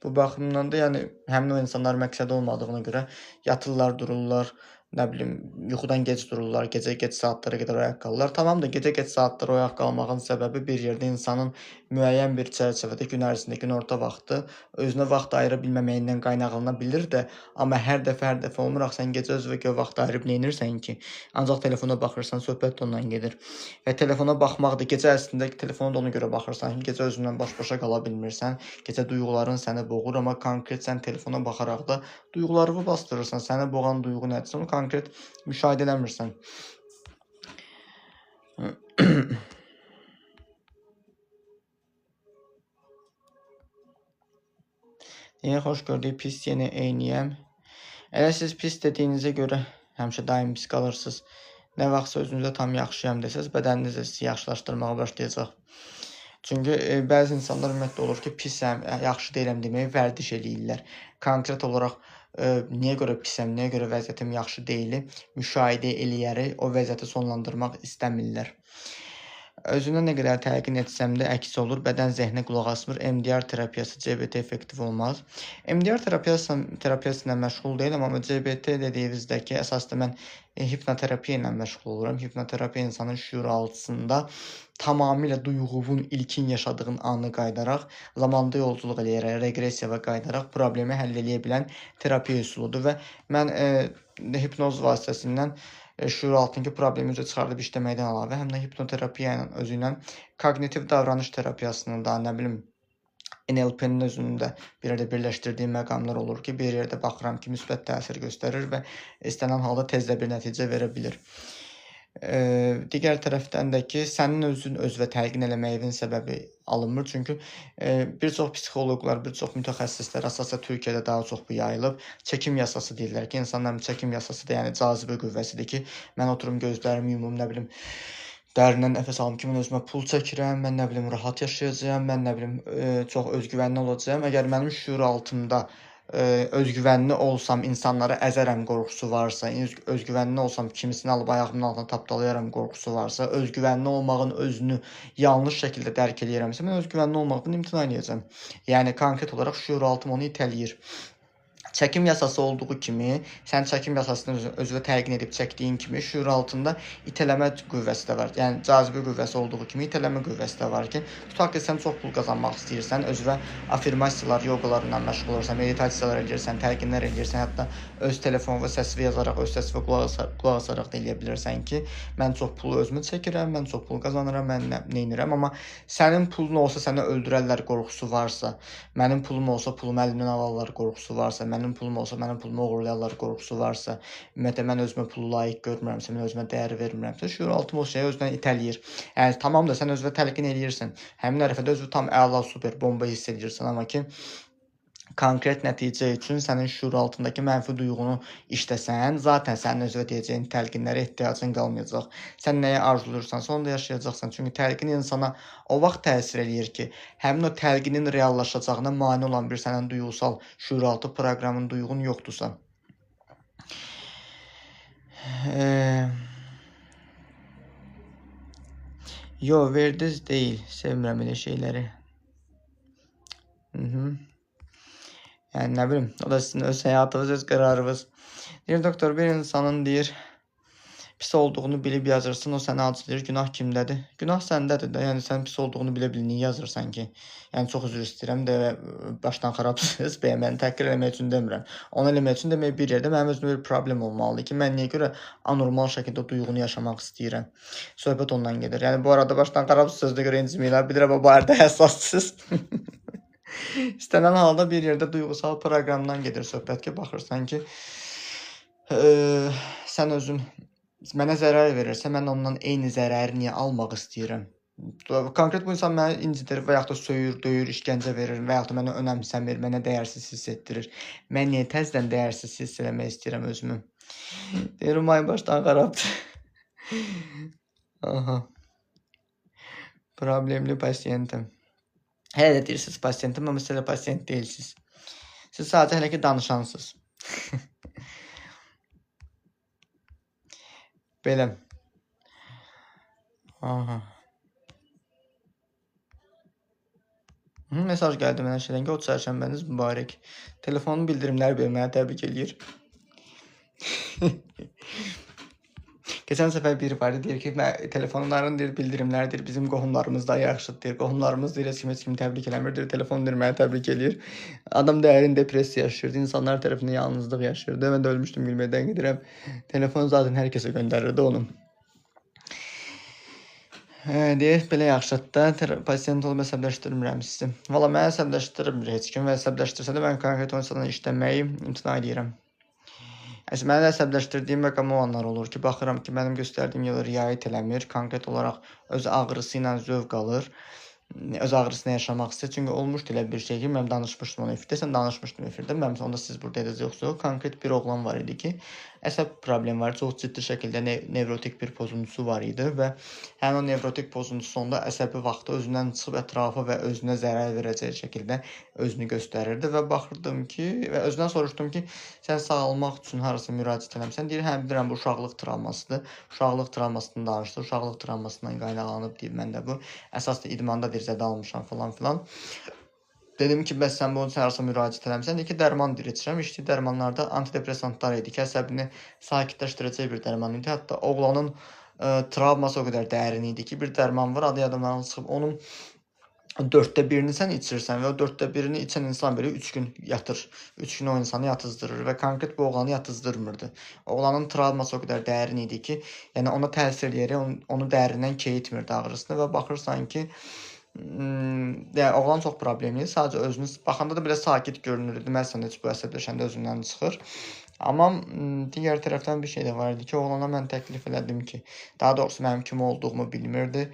Bu baxımdan da yəni həmin o insanlar məqsədi olmadığına görə yatırlar, dururlar, nə bilim yuxudan gec dururlar, gecə gec saatlara qədər oyaq qalırlar. Tamam da gecə gec saatlara oyaq qalmağın səbəbi bir yerdə insanın müəyyən bir çərçivədə gün ərzində, günorta vaxtı özünə vaxt ayıra bilməməyindən qaynaqlana bilir də, amma hər dəfə olmur sən gecə özünə vaxt ayırıb neynirsən ki, ancaq telefona baxırsan, söhbət də ondan gedir. Və telefona baxmaq da gecə əslində telefona da ona görə baxırsan ki, gecə özündən baş-başa qala bilmirsən, gecə duyğuların səni boğur, amma konkret sən telefona baxaraq da duyğularını bastırırsan. Səni boğan duyğu nədirsə, onu konkret müşahidə eləmirsən. Yeni xoş gördük, pis yeni eyniyəm. Elə siz pis dediyinizə görə həmişə daim pis qalırsınız. Nə vaxtsa özünüzə tam yaxşıyam desəz, bədəniniz də sizi yaxşılaşdırmağa başlayacaq. Çünki bəzi insanlar ümumiyyətlə olur ki, pisəm, yaxşı deyiləm deməyi vərdiş eləyirlər. Konkret olaraq niyə görə pisəm, niyə görə vəziyyətim yaxşı deyil, müşahidə eləyərək o vəziyyəti sonlandırmaq istəmirlər. Özünə nə qədər təlqin etsəm də əks olur, bədən zehnə qulaq asmır, MDR terapiyası CBT effektiv olmaz. MDR terapiyası ilə məşğul deyiləm, amma CBT dediyinizdəki əsasda mən hipnoterapiya ilə məşğul oluram. Hipnoterapiya insanın şüuraltısında tamamilə duyğunun ilkin yaşadığın anı qaydaraq, zamanda yolculuq eləyərək, reqressiyaya qaydaraq problemi həll edə bilən terapiya üsuludur və mən hipnoz vasitəsindən şüuraltındakı problemi üzə çıxardıb işləməkdən əlavə, həm də hipnoterapiya ilə özü ilə koqnitiv davranış terapiyasını da, nə bilim, NLP-nin özündə bir yerdə birləşdirdiyim məqamlar olur ki, bir yerdə baxıram ki, müsbət təsir göstərir və istənilən halda tez də bir nəticə verə bilir. Digər tərəfdən də ki, sənin özün özünə təlqin eləməyin səbəbi alınmır. Çünki bir çox psixoloqlar, bir çox mütəxəssislər, əsasən Türkiyədə daha çox bu yayılıb. Çəkim yasası deyirlər ki, insanların çəkim yasası da, yəni cazibə qüvvəsidir ki, mən oturum gözlərimi yumum, nə bilim, dərindən nəfəs alım ki, mən özümə pul çəkirəm, mən nə bilim rahat yaşayacağam, mən nə bilim çox özgüvənli olacağam. Əgər mənim şüur altımda özgüvənli olsam, insanları əzərəm qorxusu varsa, özgüvənli olsam, kimisini alıb ayağımın altına tapdalayaram qorxusu varsa, özgüvənli olmağın özünü yanlış şəkildə dərk eləyirəmsə, mən özgüvənli olmaqdan imtina edəcəm. Yəni konkret olaraq şüur altım onu itələyir. Çəkim yasası olduğu kimi, sən çəkim yasasını özünə təlqin edib çəkdiyin kimi şüur altında itələmə qüvvəsi də var. Yəni cazibə qüvvəsi olduğu kimi itələmə qüvvəsi də var ki, tutaq ki, sən çox pul qazanmaq istəyirsən, özünə afirmasiyalar, yoqalarla məşğul olursan, meditasiyalar edirsən, təlqinlər edirsən, hətta öz telefon və səsli yazaraq, öz səsli qulaq asaraq da eləyə bilərsən ki, mən çox pulu özümə çəkirəm, mən çox pul qazanıram, mən nə edirəm, amma sənin pulun olsa səni öldürərlər qorxusu varsa, mənim pulum olsa pulumu əlimdən alarlar qorxusu varsa, mənim pulum olsa mənim pulumu oğurlayarlar qorxusu varsa, ümumiyyətlə mən özümə pulu layiq görmürəmsə, mən özümə dəyər vermirəmsə, şüur altım o şeyi özündən itələyir. Yəni tamam da sən özünə təlqin eləyirsən. Həmin ərəfədə özünü tam əla, super, bomba hiss edirsən, amma ki konkret nəticə üçün sənin şüur altındakı mənfi duyğunu işləsən, zaten sənin özünə deyəcəyin təlqinlərə ehtiyacın qalmayacaq. Sən nəyi arzulayırsansa, onu da yaşayacaqsan. Çünki təlqin insana o vaxt təsir eləyir ki, həmin o təlqinin reallaşacağına mane olan bir sənin duyğusal şüur altı proqramın, duyğun yoxdursa. Yo, verdiz deyil. Sevmirəm elə şeyləri. Yəni nə bilim, o da sizin öz həyatınız, öz qərarınız. Deyir doktor, bir insanın deyir pis olduğunu bilib yazırsın, o səni acılayır, günah kimdədir? Günah səndədir də, yəni sən pis olduğunu bilə-bilə niyə yazırsan ki? Yəni çox üzr istəyirəm də başdan xarabsınız, mən təhqir eləmək üçün demirəm. Onu eləmək üçün demək bir yerdə mənim özümdə bir problem olmalıdır ki, mən niyə görə anormal şəkildə duyğunu yaşamaq istəyirəm? Söhbət ondan gedir. Yəni bu arada başdan xarabsız sözdə görə inciməyirlər, bilirəm o barədə həssassınız. İstənilən halda bir yerdə duyğusal proqramdan gedir söhbət ki, baxırsan ki, sən özün mənə zərər verirsə, mən ondan eyni zərəri niyə almaq istəyirəm? Konkret bu insan məni incidir və yaxud da söyür, döyür, işgəncə verir və yaxud da mənə önəmsəmir, mənə dəyərsiz hiss etdirir. Mən niyə təzədən dəyərsiz hiss eləmək istəyirəm özümü? Deyirəm, ay başdan xarabdır. Aha. Problemli pasiyentim. Hələ də deyirsiniz pasiyentim, amma siz hələ pasiyent deyilsiniz. Siz sadəcə hələ ki danışansınız. Belə. Aha. Mesaj gəldi mənə şeydən ki, o çərşənbəniz mübarək. Telefonun bildirimləri verməyə təbrik eləyir. Keçən səfər biri var, deyir ki, telefonların deyir, bildirimləri deyir, bizim qohumlarımız da yaxşıdır, deyir. Qohumlarımız deyir, heç kim təbrik eləmir, deyir, telefon deyir, mənə təbrik eləyir. Adam dərin depressiya yaşayırdı, insanlar tərəfindən yalnızlıq yaşayırdı. Mən də ölmüşdüm, gülməkdən gedirəm. Telefon zaten hər kəsə göndərirdi onu. Deyək, belə yaxşıdır da, pasiyent olub əsəbləşdirmirəm sizi. Valla mən əsəbləşdirmir heç kim və əsəbləşdirsə də mən konkret o insanla işləməyi imtina edirəm. Məni əsəbləşdirdiyim məqam o anlar olur ki, baxıram ki, mənim göstərdiyim yola riayət eləmir, konkret olaraq öz ağrısı ilə zövq alır, öz ağrısını yaşamaq istəyir. Çünki olmuşdu elə bir şey ki, mən danışmışdım onu efirdə, sən danışmışdım efirdə, mənim onda siz buradaydınız yoxsa, konkret bir oğlan var idi ki, əsəb problemi var, çox ciddi şəkildə nevrotik bir pozuntusu var idi və həmin o nevrotik pozuntusu sonunda əsəbi vaxtı özündən çıxıb ətrafa və özünə zərər verəcək şəkildə özünü göstərirdi və baxırdım ki, və özündən soruşdum ki, sən sağalmaq üçün harasa müraciət eləmsən? Deyir, hə, bilirəm, bu uşaqlıq travmasıdır. Uşaqlıq travmasını danışdı, uşaqlıq travmasından qaynaqlanıb deyib məndə bu. Əsas da idmanda deyir, zədə almışam falan filan. Dedim ki, bəs sən bunu harasa müraciət eləmsən? Deyir ki, dərman deyir, içirəm. İçdiyi dərmanlarda antidepressantlar idi ki, əsəbini sakitləşdirəcək bir dərman idi. Hətta oğlanın travması o qədər dərin idi ki, bir dərman var, adı yadımdan çıxıb, onun 1/4-ni sən içirsən və o 1/4-ni içən insan belə 3 gün yatır. 3 gün o insanı yatızdırır və konkret bu oğlanı yatızdırmırdı. Oğlanın travması o qədər dərin idi ki, yəni ona təsir eləyərək onu dərindən keyitmirdi ağrısını və baxırsan ki, Yəni oğlan çox problemli, sadəcə özünü baxanda da belə sakit görünür. Deməsən heç bu əsəbləşəndə özündən çıxır. Amma digər tərəfdən bir şey də var idi ki, oğlana mən təklif elədim ki, daha doğrusu mənim kim olduğumu bilmirdi.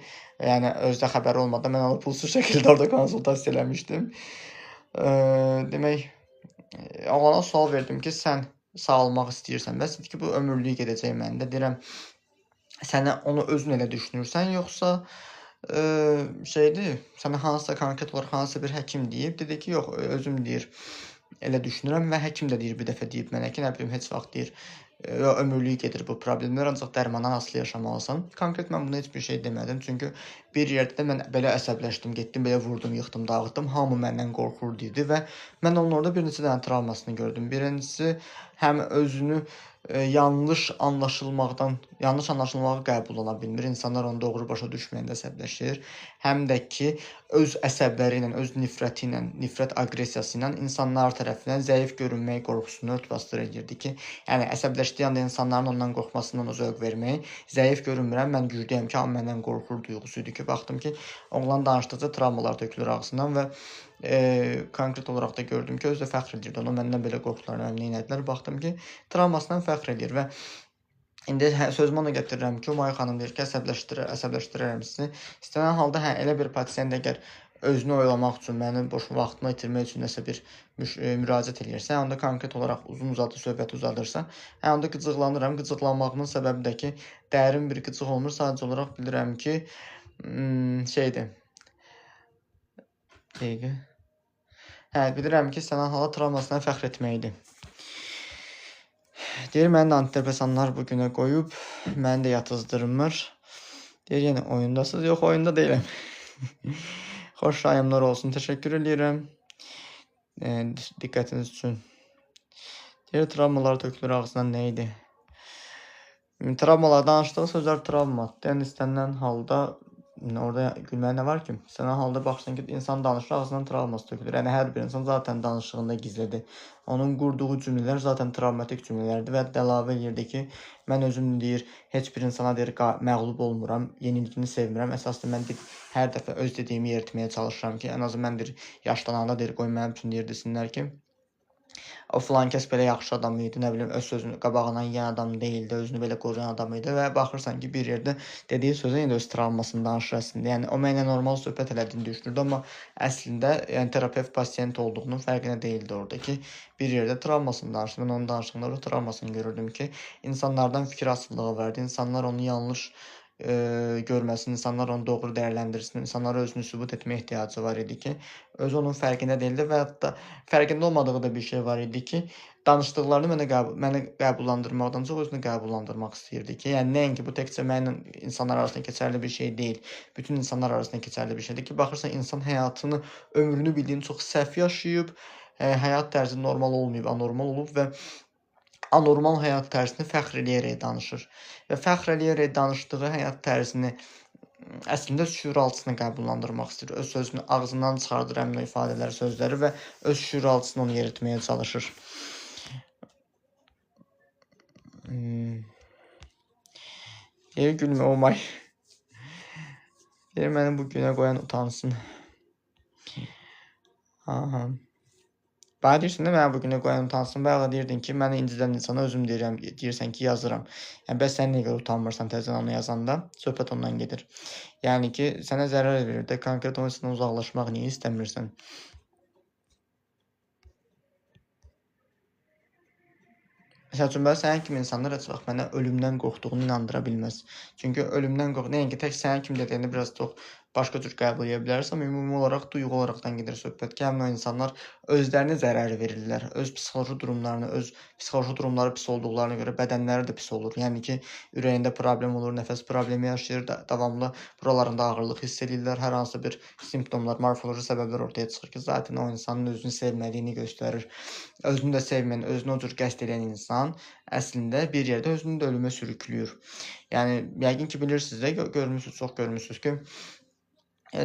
Yəni özdə xəbəri olmadan mən onu pulsuz şəkildə orada konsultasiya eləmişdim. Demək, oğlana sual verdim ki, sən sağalmaq istəyirsən və dedi ki, bu ömürlük gedəcək məndə. Deyirəm, sən onu özün elə düşünürsən, yoxsa şeydir, sənə hansısa konkret olaraq hansısa bir həkim deyib, dedi ki, yox, özüm deyir, elə düşünürəm və həkim də deyir, bir dəfə deyib mənə ki, nə bilim, heç vaxt deyir, ömürlük gedir bu problemlər, ancaq dərmandan asılı yaşamalısan. Konkret mən buna heç bir şey demədim, çünki bir yerdə mən belə əsəbləşdim, getdim, belə vurdum, yıxdım, dağıtdım, hamı məndən qorxur dedi və mən onun orada bir neçə dənə travmasını gördüm. Birincisi, həm özünü yanlış anlaşılmağı qəbul ola bilmir. İnsanlar onu doğru başa düşməyəndə əsəbləşir. Həm də ki, öz əsəbləri ilə, öz nifrəti ilə, nifrət aqressiyası ilə insanlar tərəfindən zəif görünmək qorxusunu örtbasdır edirdi ki, yəni əsəbləşdiyi anda insanların ondan qorxmasından o zövq vermək, zəif görünmürəm, mən güclüyəm ki, hamı məndən qorxur duyğusu idi ki, baxdım ki, oğlan danışdıqca travmalar tökülür ağzından və konkret olaraq da gördüm ki, özü də fəxr edirdi. Onu məndən belə qorxdular, məndən neynədilər. Baxdım ki, travmasından fəxr edir və indi sözümü ona gətirirəm ki, Umay xanım deyir ki, əsəbləşdirərəm sizi. İstənilən halda elə bir pasiyent əgər özünü oyalamaq üçün, mənim boş vaxtımı itirmək üçün nəsə bir müraciət edirsə, onda konkret olaraq uzun-uzadı söhbəti uzadırsa, onda qıcıqlanıram. Qıcıqlanmağımın səbəbi də ki, dərin bir qıcıq olmur. Sadəcə olaraq bilirəm ki, şeydir. Dəqiqə. Bilirəm ki, istənilən halda travmasına fəxr etməkdir. Deyir, məni də antidepresanlar bu günə qoyub, məni də yatızdırmır. Deyir, yenə oyundasınız. Yox, oyunda deyiləm. Xoş yayımlar olsun. Təşəkkür edirəm diqqətiniz üçün. Deyir, travmalar tökülür ağzından nə idi? Travmalar, danışdığı sözlər travmadır. Yəni, istənilən halda orada gülməyə nə var ki? İstənilən halda baxırsan ki, insan danışır, ağzından travması tökülür. Yəni, hər bir insan zaten danışığında gizlidir. Onun qurduğu cümlələr zaten travmatik cümlələrdir və əlavə edirdi ki, mən özüm deyir, heç bir insana deyir, məğlub olmuram, yenilgini sevmirəm. Əsasında mən deyir, hər dəfə öz dediyimi yeritməyə çalışıram ki, ən azı mən deyir, yaşlananda deyir, qoy mənim üçün deyir, desinlər ki, o filan kəs belə yaxşı adam idi, nə bilim, öz sözünü qabağından yeyən adam deyildi, özünü belə qoruyan adam idi və baxırsan ki, bir yerdə dediyi sözə indi öz travmasını danışır əslində. Yəni, o mənlə normal söhbət elədiyini düşünürdü, amma əslində, yəni, terapevt pasiyent olduğunun fərqinə deyildi orada ki, bir yerdə travmasını danışır. Mən onun danışığında o travmasını görürdüm ki, insanlardan fikir asılılığı vardı, insanlar onu yanlış görməsin, insanlar onu doğru dəyərləndirsin, insanlara özünü sübut etmə ehtiyacı var idi ki, özü onun fərqində deyildi və hətta fərqində olmadığı da bir şey var idi ki, danışdıqlarını mənə qəbullandırmaqdan çox özünü qəbullandırmaq istəyirdi ki, yəni nəinki bu təkcə mənlə insanlar arasında keçərli bir şey deyil, bütün insanlar arasında keçərli bir şeydir ki, baxırsan insan həyatını, ömrünü bildiyin çox səhv yaşayıb, həyat tərzi normal olmayıb, anormal olub və anormal həyat tərzini fəxr eləyərək danışır və fəxr eləyərək danışdığı həyat tərzini əslində şüuraltısına qəbullandırmaq istəyir. Öz sözünü ağzından çıxardır həmin o ifadələri, sözləri və öz şüuraltısını onu yeritməyə çalışır. Deyir, gülmə, Umay. Deyir, məni bu günə qoyan utansın. Bana deyirsən də, mənə bu günə qoyan utansın. Bayaq deyirdin ki, məni incidən insana özüm deyirsən ki, yazıram. Yəni, bəs sən niyə görə utanmırsan təzədən onu yazanda? Söhbət ondan gedir. Yəni ki, sənə zərər verir də, konkret o insandan uzaqlaşmaq niyə istəmirsən? Məsəl üçün, sənin kimi insanlar heç vaxt mənə ölümdən qorxduğunu inandıra bilməz. Çünki ölümdən nəinki tək sənin kimi dediyini biraz çox başqa cür qəbul edə bilərsən, ümumi olaraq duyğu olaraqdan gedir söhbət ki, həmin o insanlar özlərinə zərər verirlər, öz psixoloji durumlarını, öz psixoloji durumları pis olduqlarına görə bədənləri də pis olur. Yəni ki, ürəyində problem olur, nəfəs problemi yaşayır, davamlı buralarında ağırlıq hiss edirlər, hər hansı bir simptomlar, morfoloji səbəblər ortaya çıxır ki, zaten o insanın özünü sevmədiyini göstərir. Özünü də sevməyən, özünü o cür qəsd edən insan əslində bir yerdə özünü də ölümə sürükləyir. Yəni, yəqin ki, bilirsiniz də, çox görmüsünüz ki,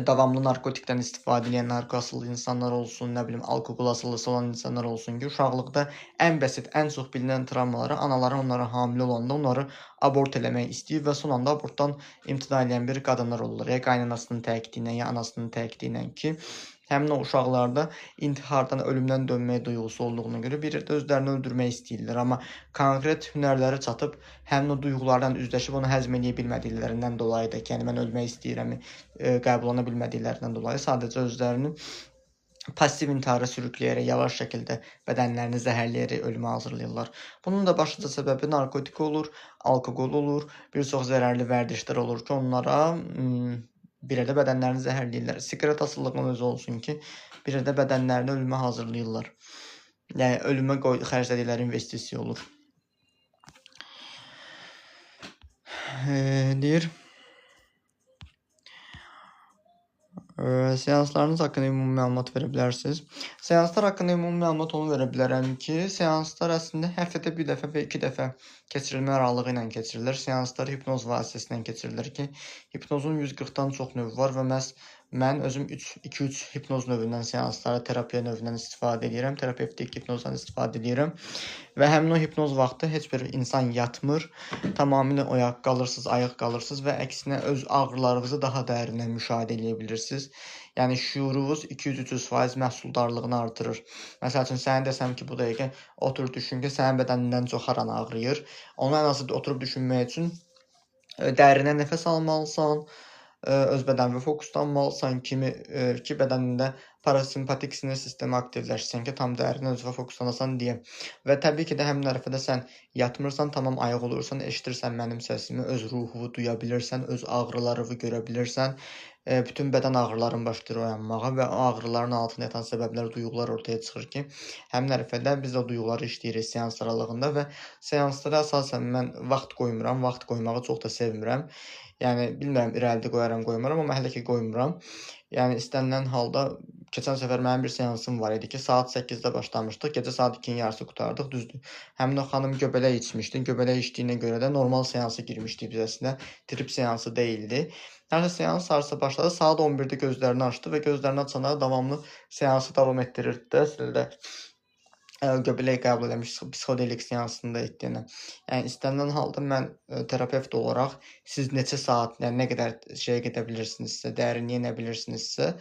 davamlı narkotikdən istifadə edən narko asıllı insanlar olsun, nə bilim, alkoqol asıllısı olan insanlar olsun ki, uşaqlıqda ən bəsit, ən çox bilinən travmaları anaları onlara hamilə olanda onları abort eləmək istəyir və son anda abortdan imtina edən bir qadınlar olurlar. Ya qaynanasının təkidi ilə, ya anasının təkidi ilə ki, həmin o uşaqlarda intihardan, ölümdən dönmək duyğusu olduğuna görə bir yerdə özlərini öldürmək istəyirlər. Amma konkret hünərləri çatıb, həmin o duyğularla üzləşib onu həzm edə bilmədiklərindən dolayı da ki, yəni mən ölmək istəyirəm, qəbul oluna bilmədiklərindən dolayı sadəcə özlərini passiv intihara sürükləyərək yavaş şəkildə bədənlərini zəhərləyərək ölümə hazırlayırlar. Bunun da başlıca səbəbi narkotik olur, alkoqol olur, bir çox zərərli vərdişlər olur ki, onlara bir yerdə bədənlərini zəhərləyirlər. Siqaret asıllığının özü olsun ki, bir yerdə bədənlərini ölümə hazırlayırlar. Yəni ölümə xərclədikləri investisiya olur. Deyir, seanslarınız haqqında ümumi məlumat verə bilərsiniz. Seanslar haqqında ümumi məlumat onu verə bilərəm ki, seanslar əslində həftədə bir dəfə və 2 dəfə keçirilmə aralığı ilə keçirilir. Seanslar hipnoz vasitəsilə keçirilir ki, hipnozun 140-dan çox növü var və məhz mən özüm 2-3 hipnoz növündən, seanslara, terapiya növündən istifadə edirəm, terapevtik hipnozdan istifadə edirəm və həmin o hipnoz vaxtı heç bir insan yatmır, tamamilə oyaq qalırsınız, ayıq qalırsınız və əksinə öz ağrılarınızı daha dərindən müşahidə edə bilirsiniz. Yəni şüurunuz 200-300% məhsuldarlığını artırır. Məsəl üçün sənə desəm ki, bu dəqiqə otur düşün ki, sənin bədənindən çox haran ağrıyır. Onu ən azı oturub düşünmək üçün dərinə nəfəs almalısan, öz bədənə fokuslanmalısan ki, bədənində parasimpatik sinir sistemi aktivləşsin ki, tam dərinə özünə fokuslanasan deyə. Və təbii ki də həmin ərəfədə sən yatmırsan, tamam ayıq olursan, eşidirsən mənim səsimi, öz ruhunu duya bilirsən, öz ağrılarını görə bilirsən. Bütün bədən ağrıların başlayır oyanmağa və o ağrıların altında yatan səbəblər, duyğular ortaya çıxır ki, həmin ərəfədə biz o duyğuları işləyirik seans aralığında və seanslara əsasən mən vaxt qoymuram, vaxt qoymağı çox da sevmirəm. Yəni bilmirəm irəlidə qoyaram, qoymaram, amma hələ ki qoymuram. Yəni istənilən halda keçən səfər mənim bir seansım var idi ki, saat 8-də başlamışdıq, gecə saat 2-nin yarısı qurtardıq, düzdür. Həmin o xanım göbələk içmişdi, göbələk içdiyinə görə də normal seansa girmişdik biz əslində, trip seansı deyildi. Hər seans harasa başladı, saat 11-də gözlərini açdı və gözlərini açana davamlı seansı davam etdirirdi də, əslində göbələk qəbul eləmiş psixodelik seansında etdiyinə. Yəni istənilən halda mən terapevt olaraq siz neçə saat, yəni nə qədər şeyə gedə bilirsinizsə, dərinliyə nə bilirsinizsə,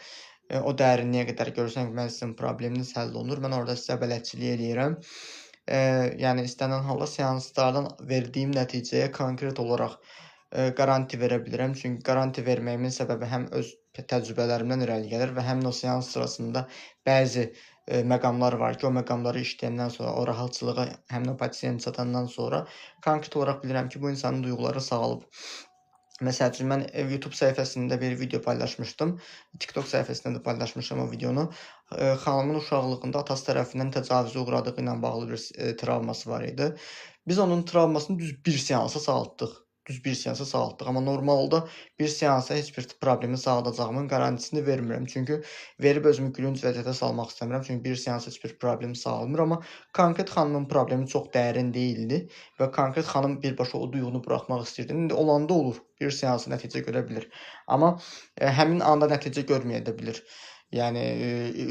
o dərinliyə qədər görürsən ki, mən sizin probleminiz həll olunur. Mən orada sizə bələdçilik eləyirəm. Yəni istənilən halda seanslardan verdiyim nəticəyə konkret olaraq qaranti verə bilirəm. Çünki qaranti verməyimin səbəbi həm öz təcrübələrimdən irəli gəlir və həmin o seans sırasında bəzi məqamlar var ki, o məqamları işləyəndən sonra, o rahatçılığa həmin o pasiyent çatandan sonra konkret olaraq bilirəm ki, bu insanın duyğuları sağalıb. Məsəl üçün, mən YouTube səhifəsində bir video paylaşmışdım. TikTok səhifəsində də paylaşmışam o videonu. Xanımın uşaqlığında atası tərəfindən təcavüzə uğradığı ilə bağlı bir travması var idi. Biz onun travmasını düz bir seansa sağaltdıq. Amma normalda bir seansa heç bir problemi sağaldacağımın qarantisini vermirəm. Çünki verib özümü gülünc vəziyyətə salmaq istəmirəm. Çünki bir seans heç bir problemi sağalmır. Amma konkret xanımın problemi çox dərin deyildi və konkret xanım birbaşa o duyğunu buraxmaq istəyirdi. İndi olanda olur. Bir seansa nəticə görə bilir. Amma həmin anda nəticə görməyə də bilir. Yəni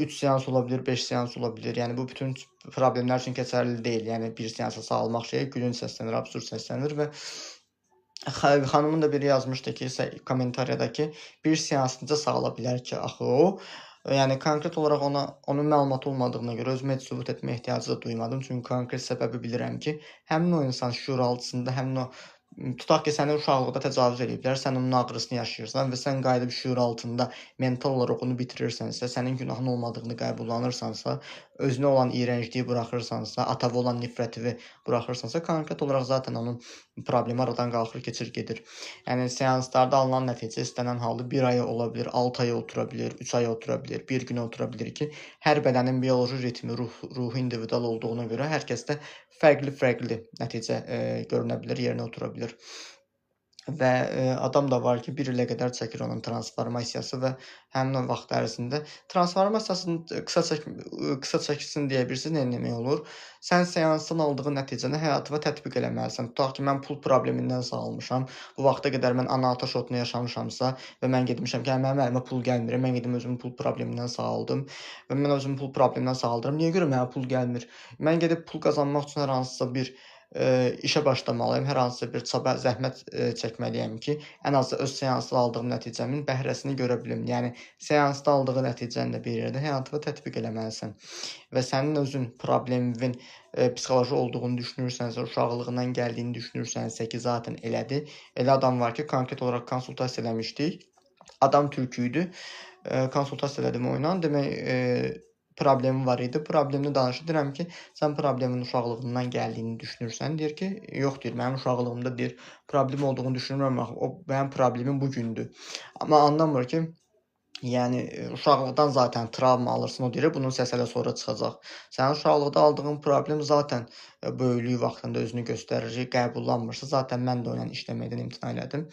3 seans ola bilər, 5 seans ola bilər. Yəni bu bütün problemlər üçün keçərli deyil. Yəni bir seansa sağalmaq şeyi gülünc səslənir, absurd səslənir və xanımın da biri yazmışdı ki, kommentariyada ki, bir seans necə sağala bilər ki, axı o. Yəni konkret olaraq onun məlumatı olmadığına görə özümə heç sübut etmə ehtiyacı da duymadım. Çünki konkret səbəbi bilirəm ki, həmin o insan şüuraltısında, həmin o tutaq ki, səni uşaqlıqda təcavüz ediblər, sən onun ağrısını yaşayırsan və sən qayıdıb şüur altında mental olaraq onu bitirirsənsə, sənin günahın olmadığını qəbullanırsansa, özünə olan iyrəncliyi buraxırsansa, atava olan nifrəti buraxırsansa, konkret olaraq zaten onun problemi aradan qalxır, keçir, gedir. Yəni seanslarda alınan nəticə istənilən halda 1 ay ola bilər, 6 ay otura bilər, 3 ay otura bilər, 1 gün otura bilər ki, hər bədənin bioloji ritmi, ruhu individual olduğuna görə hər kəsdə fərqli nəticə görünə bilər, yerinə otura bilər. və adam da var ki, 1 ilə qədər çəkir onun transformasiyası və həmin o vaxt ərzində transformasiyasını qısa çəksin deyə bilirsiniz nə etmək olur? Sən seansdan aldığın nəticəni həyatıma tətbiq eləməlisən. Tutaq ki, mən pul problemindən sağalmışam. Bu vaxta qədər mən anaata şokunu yaşamışamsa və mən getmişəm ki, mənim əlimə pul gəlmir. Mən gedim özümü pul problemindən sağaldım və mən özümü pul problemindən sağaldıram. Niyə görə mənə pul gəlmir? Mən gedib pul qazanmaq üçün hər hansısa bir işə başlamalıyam. Hər hansısa bir çaba, zəhmət çəkməliyəm ki, ən azı öz seansda aldığım nəticəmin bəhrəsini görə bilim. Yəni seansda aldığı nəticəni də bir yerdə həyatıma tətbiq eləməlisən. Və sənin özün problemin psixoloji olduğunu düşünürsənsə, uşaqlığından gəldiyini düşünürsənsə ki, zaten elədir. Elə adam var ki, konkret olaraq konsultasiya eləmişdik. Adam türk idi. Konsultasiya elədim onunla. Demək problemi var idi. Problemini danışdı. Deyirəm ki, sən problemin uşaqlığından gəldiyini düşünürsən. Deyir ki, yox deyir, mənim uşaqlığımda deyir, problem olduğunu düşünmürəm. O mənim problemim bu gündür. Amma anlamır ki, yəni uşaqlıqdan zaten travma alırsan, o deyir, bunun səsi hələ sonra çıxacaq. Sənin uşaqlıqda aldığın problem zaten böyüklük vaxtında özünü göstərir, qəbullanmırsa, zaten mən də onunla işləməkdən imtina elədim.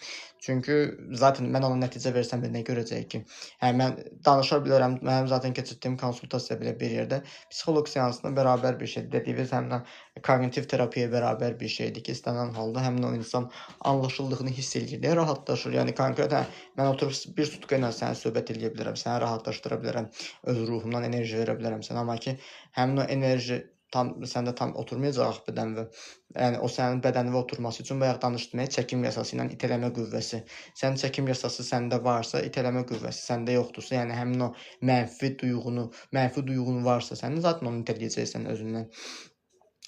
Çünki zaten mən ona nəticə versəm də nə görəcək ki? Hə, mən danışa bilərəm, mənim zaten keçirdiyim konsultasiya belə bir yerdə psixoloq seansına bərabər bir şeydir. Dediyiniz həmin kognitiv terapiyaya bərabər bir şeydir ki, istənilən halda həmin o insan anlaşıldığını hiss edir, rahatlaşır. Yəni konkret mən oturub bir sutka ilə sənə söhbət eləyə bilərəm, səni rahatlaşdıra bilərəm, öz ruhumdan enerji verə bilərəm sənə. Amma ki, həmin o enerji səndə tam oturmayacaq bədənə. Yəni o sənin bədənə oturması üçün bayaq danışdığım çəkim yasası ilə itələmə qüvvəsi. Sənin çəkim yasası səndə varsa, itələmə qüvvəsi səndə yoxdursa, yəni həmin o mənfi duyğun varsa, sən zaten onu itələyəcəksən özündən.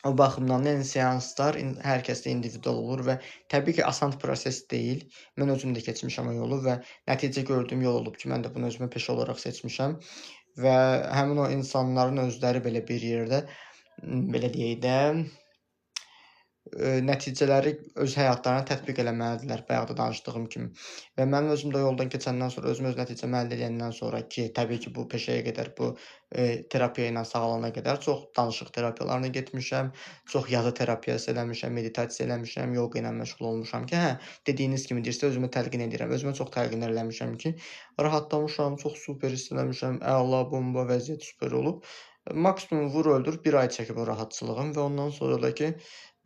O baxımdan yəni seanslar hər kəsdə individual olur və təbii ki, asan proses deyil. Mən özüm də keçmişəm o yolu və nəticə gördüyüm yol olub ki, mən də bunu özümə peşə olaraq seçmişəm və həmin o insanların özləri belə bir yerdə, belə deyək də, nəticələri öz həyatlarına tətbiq eləməlidirlər, bayaq da danışdığım kimi. Və mənim özüm də yoldan keçəndən sonra, özüm öz nəticəmi əldə edəndən sonra ki, təbii ki, bu peşəyə qədər, bu terapiya ilə sağalana qədər çox danışıq terapiyalarına getmişəm, çox yazı terapiyası eləmişəm, meditasiya eləmişəm, yoga ilə məşğul olmuşam ki, hə, dediyiniz kimi deyirsə, özümü təlqin edirəm. Özümə çox təlqinlər eləmişəm ki, rahatlamışam, çox super hiss eləmişəm, əla, bomba vəziyyət super olub. Maksimum vur öldür, 1 ay çəkib o rahatçılığım və ondan sonra da ki,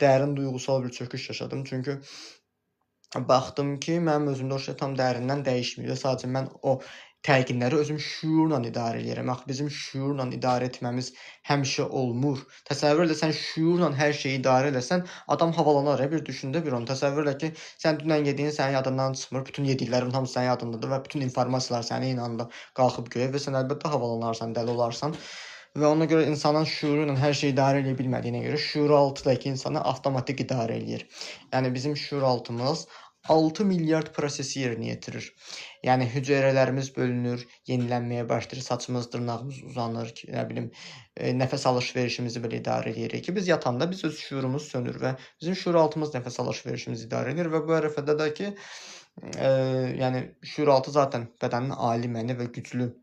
dərin duyğusal bir çöküş yaşadım. Çünki baxdım ki, mənim özümdə o şey tam dərindən dəyişmir. Sadəcə mən o təlqinləri özüm şüurla idarə edirəm. Axı bizim şüurla idarə etməmiz həmişə olmur. Təsəvvür elə sən şüurla hər şeyi idarə eləsən, adam havalanar. Bir düşündə bir onu. Təsəvvür elə ki, sən dünən yediyin sənin yadından çıxmır, bütün yediklərin hamısı sənin yadındadır və bütün informasiyalar sənin eyni anda qalxıb göyə və sən əlbəttə havalanarsan, dəli olarsan. Və ona görə insanın şüuru ilə hər şeyi idarə edə bilmədiyinə görə şuuraltıdakı insanı avtomatik idarə eləyir. Yəni bizim şuuraltımız 6 milyard prosesi yerinə yetirir. Yəni hüceyrələrimiz bölünür, yenilənməyə başlayır, saçımız, dırnağımız uzanır, nə bilim, nəfəs alış-verişimizi belə idarə edirik ki, biz yatanda biz öz şuurumuz sönür və bizim şuuraltımız nəfəs alış-verişimizi idarə edir və bu ərəfədə də ki, yəni şuuraltı zaten bədənin ali mənə və güclü.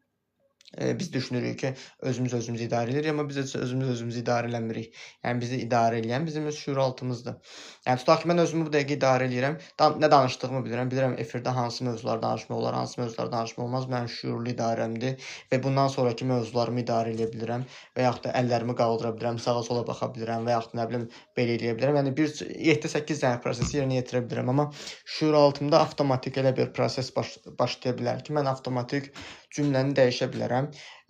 Biz düşünürük ki, özümüzü idarə edirik, amma biz özümüzü idarə eləmirik. Yəni bizi idarə edən bizim öz şuuraltımızdır. Yəni tutaq ki, mən özümü bu dəqiqə idarə edirəm. Nə danışdığımı bilirəm. Bilirəm efirdə hansı mövzular danışmaq olar, hansı mövzular danışmaq olmaz. Mənim şuurlu idarəmdir və bundan sonrakı mövzularımı idarə edə bilirəm və yaxud da əllərimi qaldıra bilirəm, sağa sola baxa bilirəm və yaxud da nə bilim belə eləyə bilirəm. Yəni 7-8 dənə prosesi yerinə yetirə bilirəm, amma şuuraltımda avtomatik elə bir proses başlaya bilər ki, mən avtomatik cümləni dəyişə bilərəm,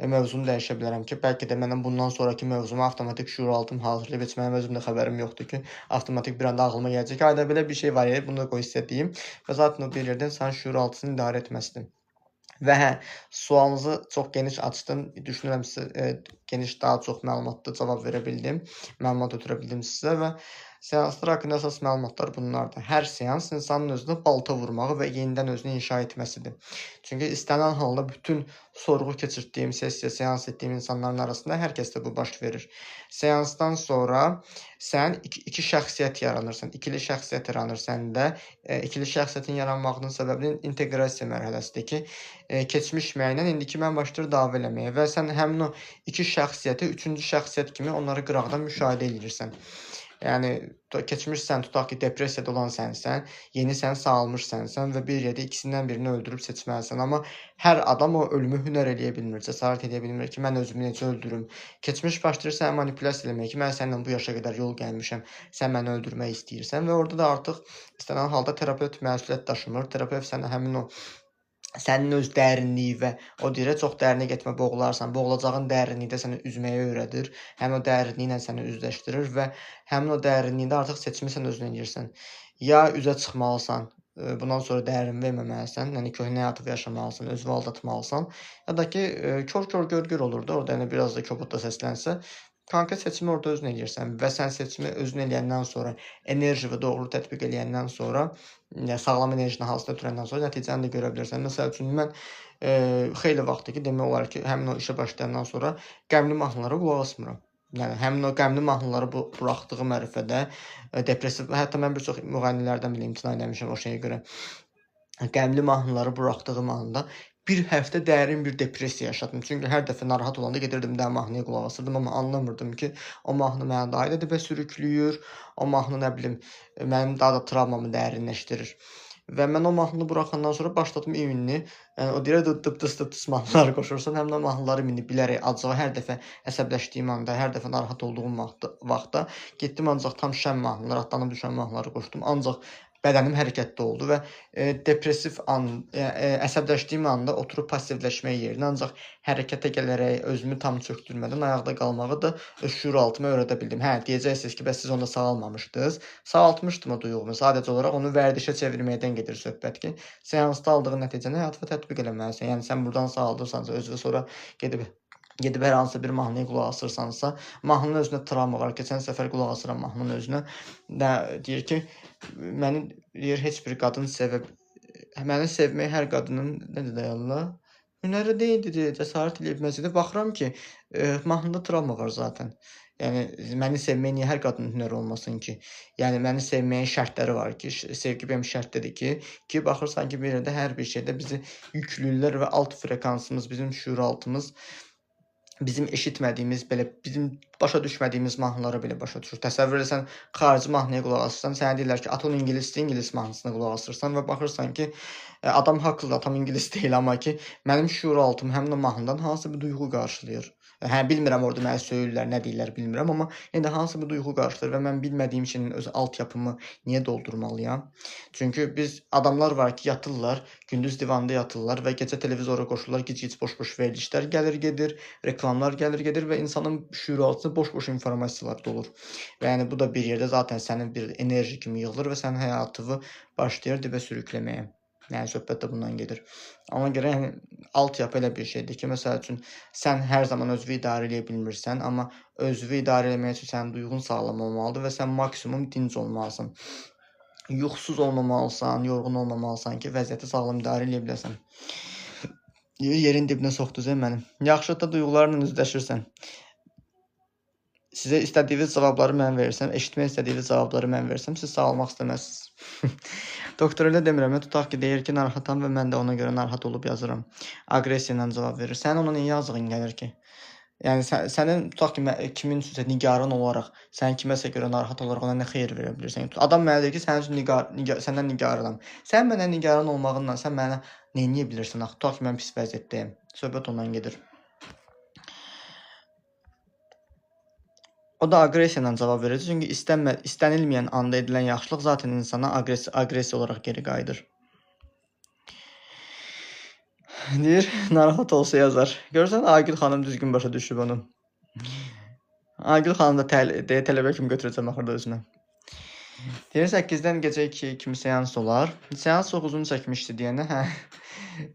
mövzunu dəyişə bilərəm ki, bəlkə də mənim bundan sonrakı mövzuma avtomatik şuuraltım hazırlayıb, heç mənim özüm də xəbərim yoxdur ki, avtomatik bir anda ağlıma gələcək ki, ayda belə bir şey var, bunu da qoy sizə deyim və zaten o bir yerdən insan şuuraltısını idarə etməsidir. Və hə, sualınızı çox geniş açdım. Düşünürəm sizə geniş, daha çox məlumatlı cavab verə bildim, məlumat ötürə bildim sizə və seanslar haqqında əsas məlumatlar bunlardır. Hər seans insanın özünə balta vurmağı və yenidən özünü inşa etməsidir. Çünki istənilən halda bütün sorğu keçirdiyim, seans etdiyim insanların arasında hər kəsdə bu baş verir. Seansdan sonra sən iki şəxsiyyət yaranırsan, ikili şəxsiyyət yaranır səndə. İkili şəxsiyyətin yaranmağının səbəbi inteqrasiya mərhələsidir ki, keçmiş mənlə indiki mən başlayır dava eləməyə və sən həmin o iki şəxsiyyəti üçüncü şəxsiyyət kimi onları qıraqdan müşahidə edirsən. Yəni keçmişsən, tutaq ki, depressiyada olan sənsən, yeni sən sağalmışsənsən və bir yerdə ikisindən birini öldürüb seçməlisən. Amma hər adam o ölümü hünər eləyə bilmir, cəsarət eləyə bilmir ki, mən özümü necə öldürüm. Keçmiş başlayır səni manipulyasiya eləməyə ki, mən səninlə bu yaşa qədər yol gəlmişəm, sən məni öldürmək istəyirsən və orada da artıq istənilən halda terapevt məsuliyyət daşımır. Terapevt sənə həmin o sənin öz dərinliyi və o deyir çox dərinə getmə boğularsan. Boğulacağın dərinlikdə səni üzməyə öyrədir. Həmin o dərinliklə səni üzləşdirir və həmin o dərinlikdə artıq seçimi sən özün edirsən. Ya üzə çıxmalısan, bundan sonra dərin verməməlisən, yəni köhnə həyatı yaşamalısan, özünü aldatmalısan, ya da ki, kör-kör gör-gör olur da orada, yəni biraz da kobud da səslənsə, konkret seçimi orada özün eləyirsən və sən seçimi özün eləyəndən sonra, enerji və doğru tətbiq eləyəndən sonra, yəni sağlam enerjini hansıda ötürəndən sonra nəticəni də görə bilirsən. Məsəl üçün mən xeyli vaxtdır ki, demək olar ki, həmin o işə başlayandan sonra qəmli mahnılara qulaq asmıram. Yəni həmin o qəmli mahnıları buraxdığım ərəfədə depressiv, hətta mən bir çox müğənnilərdən belə imtina eləmişəm o şeyə görə. Qəmli mahnıları buraxdığım anda bir həftə dərin bir depressiya yaşadım. Çünki hər dəfə narahat olanda gedirdim də mahnıya qulaq asırdım, amma anlamırdım ki, o mahnı məni daha da dibə sürükləyir. O mahnı nə bilim mənim daha da travmamı dərinləşdirir. Və mən o mahnını buraxandan sonra başladım immini, yəni o deyir dıp-dıs mahnılar qoşursan, həmin o mahnıları immini bilərək acığı hər dəfə əsəbləşdiyim anda, hər dəfə narahat olduğum vaxtda getdim ancaq tam şən mahnılar, atlanıb düşən mahnıları qoşdum. Ancaq bədənim hərəkətdə oldu və depressiv əsəbləşdiyim anda oturub passivləşmək yerinə ancaq hərəkətə gələrək, özümü tam çökdürmədən ayaqda qalmağı da şüuraltıma öyrədə bildim. Hə, deyəcəksiniz ki, bəs siz onda sağalmamışdınız. Sağaltmışdım o duyğumu. Sadəcə olaraq onu vərdişə çevirməkdən gedir söhbət ki, seansda aldığın nəticəni həyatına tətbiq eləməlisən. Yəni sən burdan sağaldırsansa, özü sonra gedib hər hansısa bir mahnıya qulaq asırsansa, mahnının özündə travma var. Keçən səfər qulaq asıram mahnının özünə və deyir ki, məni deyir heç bir qadın məni sevmək hər qadının nədir deyirlər? Hünəri deyildi, cəsarət eləyə bilməzdi. Baxıram ki, mahnıda travma var zaten. Yəni məni sevmək niyə hər qadının hünəri olmasın ki? Yəni məni sevməyin şərtləri var ki, sevgi benim şərtdədir ki baxırsan ki, bir yerdə hər bir şeydə bizi yükləyirlər və alt frekansımız, bizim şüuraltımız bizim eşitmədiyimiz, belə bizim başa düşmədiyimiz mahnılara belə başa düşür. Təsəvvür etsən, xarici mahnıya qulaq asırsan, sənə deyirlər ki, at onu ingiliscə, ingilis mahnısına qulaq asırsan və baxırsan ki, adam haqlıdır, tam ingilis deyil, amma ki, mənim şüuraltım həmin o mahnıdan hansı bir duyğu qarşılayır. Hə, bilmirəm orada məni söyürlər, nə deyirlər bilmirəm, amma yenə də hansı bir duyğu qarşılayır və mən bilmədiyim şeyin öz altyapımı niyə doldurmalıyam? Çünki biz adamlar var ki, yatırlar, gündüz divanda yatırlar və gecə televizora qoşurlar, gic-gic boş-boş verilişlər gəlir gedir, reklamlar gəlir gedir və insanın şüuraltısında boş-boş informasiyalar dolur. Və yəni bu da bir yerdə zaten sənin bir enerji kimi yığılır və sənin həyatını başlayır dibə sürükləməyə. Yəni söhbət də bundan gedir. Ona görə yəni altyapı elə bir şeydir ki, məsəl üçün sən hər zaman özünü idarə edə bilmirsən, amma özünü idarə etmək üçün sənin duyğun sağlam olmalıdır və sən maksimum dinc olmalısan. Yuxusuz olmamalısan, yorğun olmamalısan ki, vəziyyəti sağlam idarə edə biləsən. Yerin dibinə soxdunuz mənim. Yaxşı da duyğularla üzləşirsən. Sizə istədiyiniz cavabları mən versəm, eşitmək istədiyiniz cavabları mən versəm, siz sağalmaq istəməzsiniz. Doktor elə demirəm, tutaq ki, deyir ki, narahatam və mən də ona görə narahat olub yazıram. Agresiya ilə cavab verir. Sənin ona niyə yazığın gəlir ki? Yəni sənin tutaq ki, kimin üçünsə nigaran olaraq, sən kiməsə görə narahat olaraq ona nə xeyir verə bilirsən? Adam mənə deyir ki, sənin üçün səndən nigaranam. Sən mənə nigaran olmağınla sən mənə nə edə bilirsən? Tutaq ki, mən pis vəziyyətdəyəm. Söhbət ondan gedir. O da agresiya ilə cavab verir. Çünki istənilməyən anda edilən yaxşılıq zaten insana agresiya olaraq geri qayıdır. Deyir, narahat olsa yazar. Görürsən, Aygül xanım düzgün başa düşüb onu. Aygül xanım da tələbə kimi götürəcəm axırda özünə. Deyir, 8-dən gecə 2 kimi seans olar. Seans çox uzun çəkmişdi deyənə, hə.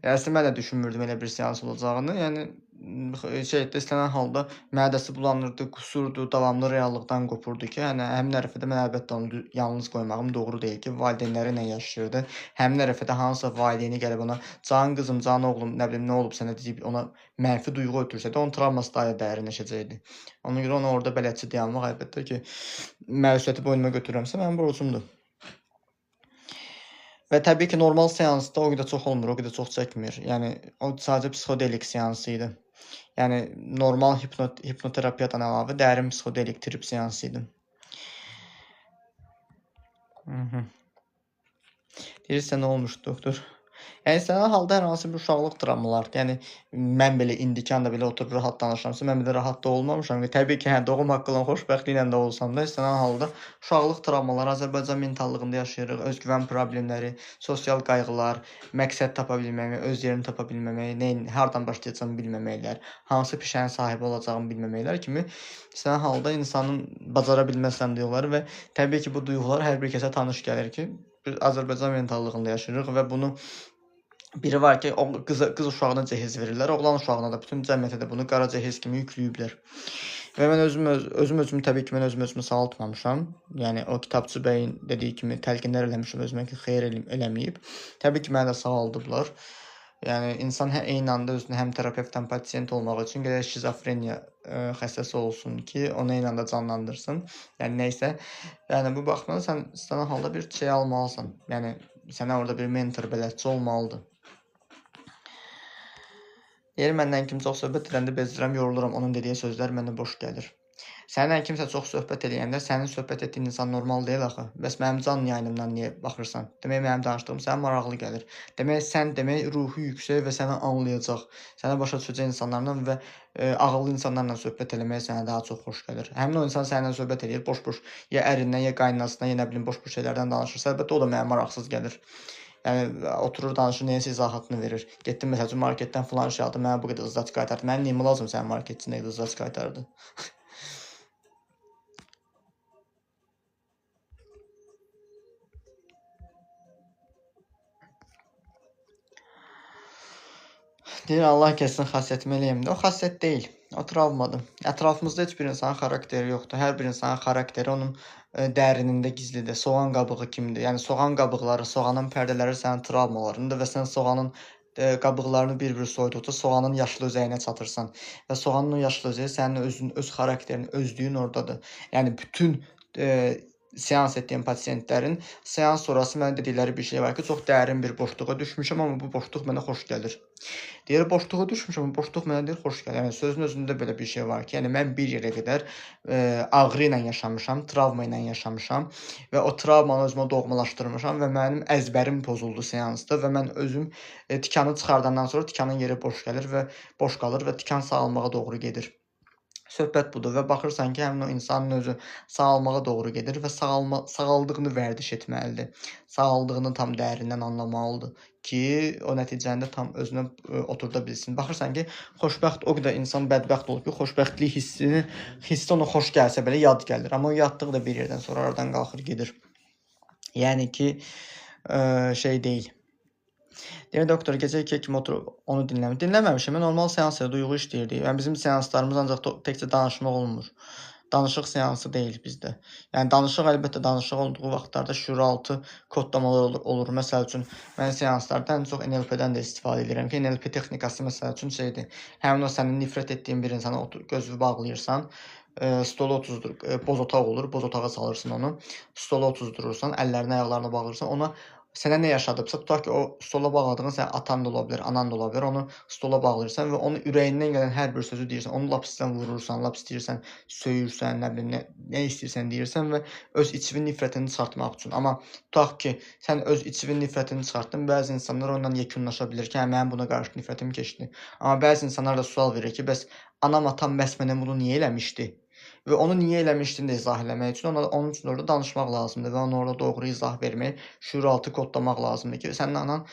Əslində mən də düşünmürdüm elə bir seans olacağını. Yəni istənilən halda mədəsi bulanırdı, qusurdu, davamlı reallıqdan qopurdu ki, yəni həmin ərəfədə mən əlbəttə onu yalnız qoymağım doğru deyil ki, valideynləri ilə yaşayırdı. Həmin ərəfədə hansısa valideyni gəlib ona can qızım, can oğlum, nə bilim nə olub sənə deyib ona mənfi duyğu ötürsə də onun travması daha da dərinləşəcəkdi. Ona görə ona orada bələdçi dayanmaq əlbəttə ki, məsuliyyəti boynuma götürürəmsə mənim borcumdur. Və təbii ki, normal seansda o qədər çox olmur, o qədər çox çəkmir. Yəni o sadəcə psixodelik seansı idi. Yəni normal hipnoterapiyadan əlavə dərin psixodelik trip seansı idi. Deyirsən, nə olmuş doktor? Yəni sənə halda hər hansı bir uşaqlıq travmalardır. Yəni mən belə indiki anda belə oturub rahat danışıramsa, mən belə rahat da olmamışam ki, təbii ki, hə, doğum haqqı ilə xoşbəxtliklə də olsam da, istənilən halda uşaqlıq travmaları, Azərbaycan mentallığında yaşayırıq, özgüvən problemləri, sosial qayğılar, məqsəd tapa bilməmək, öz yerini tapa bilməmək, nəyin hardan başlayacağını bilməməklər, hansı peşənin sahibi olacağını bilməməklər kimi istənilən halda insanın bacara bilməz duyğuları və təbii ki, bu duyğular hər bir kəsə tanış gəlir ki, biz Azərbaycan mentallığında yaşayırıq və bunu biri var ki, o qız uşağına cehiz verirlər, oğlan uşağına da bütün cəmiyyətə də bunu qara cehiz kimi yükləyiblər. Və mən özümü təbii ki, mən özümü sağaltmamışam. Yəni o kitabçı bəyin dediyi kimi təlqinlər eləmişəm özümə ki, xeyir eləməyib. Təbii ki, məni də sağaldıblar. Yəni insan eyni anda özünü həm terapevt, həm pasiyent olmaq üçün gərək şizofreniya xəstəsi olsun ki, onu eyni anda canlandırsın. Yəni nəysə, yəni bu baxımdan sən istənilən halda bir şey almalısan. Yəni sənə orada bir mentor, bələdçi olmalıdır. Deyir, məndən kim çox söhbət edəndə bezdirəm, yoruluram, onun dediyi sözlər mənə boş gəlir. Səndən kimsə çox söhbət edəndə sənin söhbət etdiyin insan normal deyil axı. Bəs mənim canlı yayınımdan niyə baxırsan? Demək mənim danışdığım sənə maraqlı gəlir. Demək sən ruhu yüksək və səni anlayacaq, sənə başa düşəcək insanlarla və ağıllı insanlarla söhbət eləmək sənə daha çox xoş gəlir. Həmin o insan səninlə söhbət edir, boş-boş ya ərindən, ya qaynanasından, ya nə bilim boş-boş şeylərdən danışırsa, əlbəttə o da mənə maraqsız gəlir. Yəni oturur danışır, nəyəsə izahatını verir. Getdim məsəl üçün marketdən filan şey aldım, mənə bu qədər ızlac qaytardı. Mənə niyə lazım sənin marketçinə ızlac qaytardı? Deyir, Allah kəssin xasiyyətimi eləyim də. O xasiyyət deyil, o travmadır. Ətrafımızda heç bir insanın xarakteri yoxdur. Hər bir insanın xarakteri onun dərinində gizlidir. Soğan qabığı kimidir. Yəni soğan qabıqları, soğanın pərdələri sənin travmalarındır və sən soğanın qabıqlarını bir-bir soyduqca soğanın yaşlı özəyinə çatırsan və soğanın o yaşlı özəyi sənin öz xarakterin, özlüyün ordadır. Yəni bütün seans etdiyim pasiyentlərin seans sonrası mənə dedikləri bir şey var ki, çox dərin bir boşluğa düşmüşəm, amma bu boşluq mənə xoş gəlir. Deyir, boşluğa düşmüşəm, amma boşluq mənə deyir, xoş gəlir. Yəni sözün özündə belə bir şey var ki, yəni mən bir yerə qədər ağrı ilə yaşamışam, travma ilə yaşamışam və o travmanı özümə doğmalaşdırmışam və mənim əzbərim pozuldu seansda və mən özüm tikanı çıxardandan sonra tikanın yeri boş gəlir və boş qalır və tikan sağalmağa doğru gedir. Söhbət budur və baxırsan ki, həmin o insanın özü sağalmağa doğru gedir və sağaldığını vərdiş etməlidir. Sağaldığını tam dərindən anlamalıdır ki, o nəticəndə tam özünə oturda bilsin. Baxırsan ki, xoşbəxt o qədər insan bədbəxt olub ki, xoşbəxtlik hissi ona xoş gəlsə belə yad gəlir. Amma o yadlığı da bir yerdən sonra aradan qalxır, gedir. Yəni ki, şey deyil. Deyir, doktor, gecə 2-yə kimi oturub onu dinləməmişəm. Mən normal seans ilə duyğu işləyirdik. Yəni bizim seanslarımız ancaq təkcə danışmaq olmur. Danışıq seansı deyil bizdə. Yəni danışıq əlbəttə danışıq olduğu vaxtlarda şüuraltı kodlamalar olur. Məsəl üçün mən seanslarda ən çox NLP-dən də istifadə edirəm ki, NLP texnikası məsəl üçün şeydir. Həmin o sənin nifrət etdiyin bir insana gözünü bağlayırsan, stolu boz otaq olur, boz otağa salırsın onu, stolu otuzdurursan, əllərini, ayaqlarını bağlayırsan, ona sənə nə yaşadıbsa, tutaq ki, o stola bağladığın sənin atan da ola bilər, anan da ola bilər, onu stola bağlayırsan və onu ürəyindən gələn hər bir sözü deyirsən, onu lap istəyirsən vurursan, lap istəyirsən söyürsən, nə bilim, nə istəyirsən deyirsən və öz içivin nifrətini çıxartmaq üçün. Amma tutaq ki, sən öz içivin nifrətini çıxartdın, bəzi insanlar onunla yekunlaşa bilir ki, hə, mənim buna qarşı nifrətim keçdi. Amma bəzi insanlar da sual verir ki, bəs anam, atam bəs mənə bunu niyə eləmişdi? Və onu niyə eləmişdiyini də izah eləmək üçün onun üçün orada danışmaq lazımdır və ona orada doğru izah vermək, şüuraltı kodlamaq lazımdır ki, sənin anan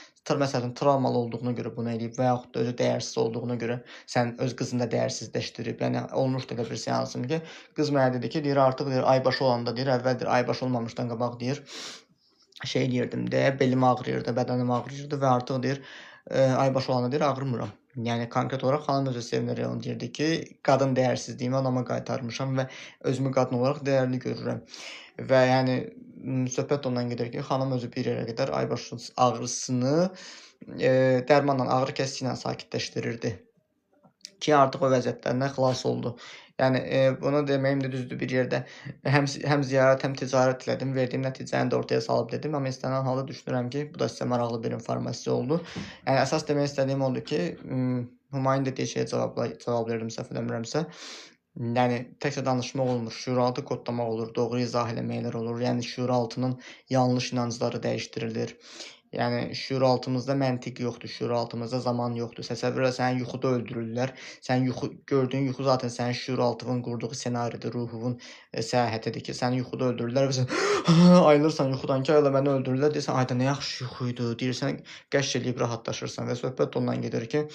məsələn travmalı olduğuna görə bunu eləyib və yaxud da özü dəyərsiz olduğuna görə sən öz qızını da dəyərsizləşdirib. Yəni olmuşdu elə bir seansım ki, qız mənə dedi ki, deyir artıq deyir aybaşı olanda deyir, əvvəldir aybaşı olmamışdan qabaq deyir şey eləyirdim deyə belim ağrıyırdı, bədənim ağrıyırdı və artıq deyir aybaşı olanda deyir ağrımıram. Yəni konkret olaraq xanım özü sevinərək onu deyirdi ki, qadın dəyərsizliyimi anama qaytarmışam və özümü qadın olaraq dəyərli görürəm. Və yəni söhbət ondan gedir ki, xanım özü bir yerə qədər aybaşı ağrısını dərmanla, ağrı kəsici ilə sakitləşdirirdi ki, artıq o vəziyyətlərindən xilas oldu. Yəni bunu deməyim də düzdür, bir yerdə həm ziyarət, həm ticarət elədim, verdiyim nəticəni də ortaya salıb dedim, amma istənilən halda düşünürəm ki, bu da sizə maraqlı bir informasiya oldu. Yəni əsas demək istədiyim oldu ki, Humayun dediyi şeyə cavab verirdim, səhv eləmirəmsə. Yəni təkcə danışmaq olmur, şuuraltı kodlamaq olur, doğru izah eləməklər olur. Yəni şuuraltının yanlış inancları dəyişdirilir. Yəni şuuraltımızda məntiq yoxdur, şuuraltımızda zaman yoxdur. Təsəvvür et, səni yuxuda öldürürlər. Sən gördüyün yuxu zaten sənin şuuraltının qurduğu ssenaridir, ruhunun səyahətidir ki, səni yuxuda öldürürlər və sən ayılırsan yuxudan ki, ayla məni öldürürlər, deyirsən, ay da nə yaxşı yuxu idi, deyirsən, qəşş eləyib rahatlaşırsan və söhbət ondan gedir ki,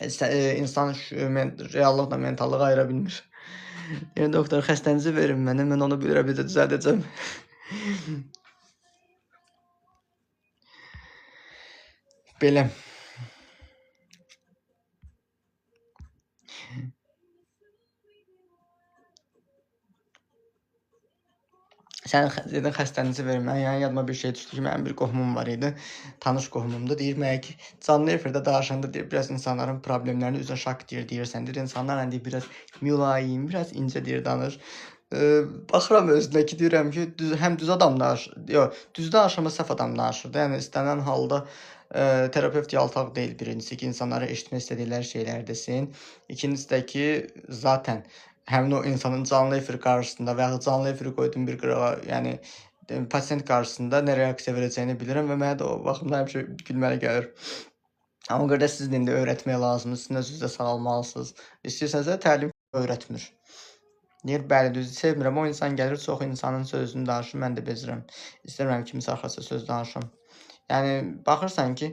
insan reallıqla mentallığı ayıra bilmir. Yəni doktor, xəstənizi verin mənə, mən onu bir də düzəldəcəm. Belə. Sən dedin xəstənizi verin. Mən yəni yadıma bir şey düşdü ki, mənim bir qohumum var idi. Tanış qohumumdur. Deyir mənə ki, canlı efirdə danışanda deyir, biraz insanların problemlərini üzə şak deyirsən. Deyir, insanlarla deyir, biraz mülayim, biraz incə deyir, danış. Baxıram özünə ki, deyirəm ki, həm düz adam danışır. Yox, düz danışır, amma səhv adam danışır da. Yəni istənilən halda terapevt yaltaq deyil birincisi ki, insanlara eşitmək istədikləri şeyləri desin. İkincisi də ki, zaten həmin o insanın canlı efir qarşısında və ya canlı efiri qoydum bir qırağa, yəni pasient qarşısında nə reaksiya verəcəyini bilirəm və mənə də o baxımdan həmişə gülməli gəlir. Amma o qədər sizin indi öyrətmək lazımdır, sizin özünüzdə sağalmalısınız. İstəyirsənsə təlim öyrətmir. Deyir, bəli, düzdür, sevmirəm. O insan gəlir, çox insanın sözünü danışır, mən də bezirəm. İstəmirəm kimsə arxasında söz danışım. Yəni baxırsan ki,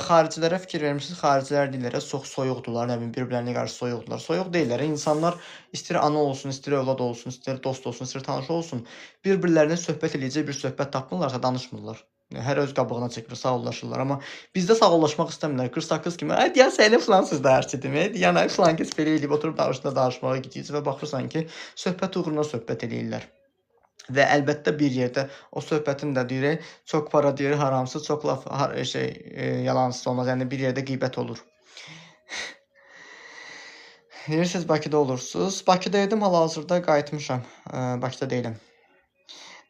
xaricilərə fikir vermişsiniz, xaricilər deyirlər, çox soyuqdular, nə bilim, bir-birlərinə qarşı soyuqdular. Soyuq deyillər. İnsanlar istər ana olsun, istər övlad olsun, istər dost olsun, istər tanış olsun, bir-birlərinə söhbət eləyəcək bir söhbət tapmırlarsa danışmırlar. Hər öz qabığına çəkir, sağollaşırlar. Amma bizdə sağollaşmaq istəmirlər. Qırsaqız kimi, ay deyən səni filan söz dərsidir. Deyən ay filan kəs belə eləyib oturub danışmağa gidiyiz və baxırsan ki, söhbət uğruna söhbət eləyirlər. Və əlbəttə bir yerdə o söhbətin də deyir, çox para deyir, haramsız, çox laf yalansız olmaz. Yəni bir yerdə qeybət olur. Deyirsiniz Bakıda olursunuz. Bakıda idim, hal-hazırda qayıtmışam. Bakıda deyiləm.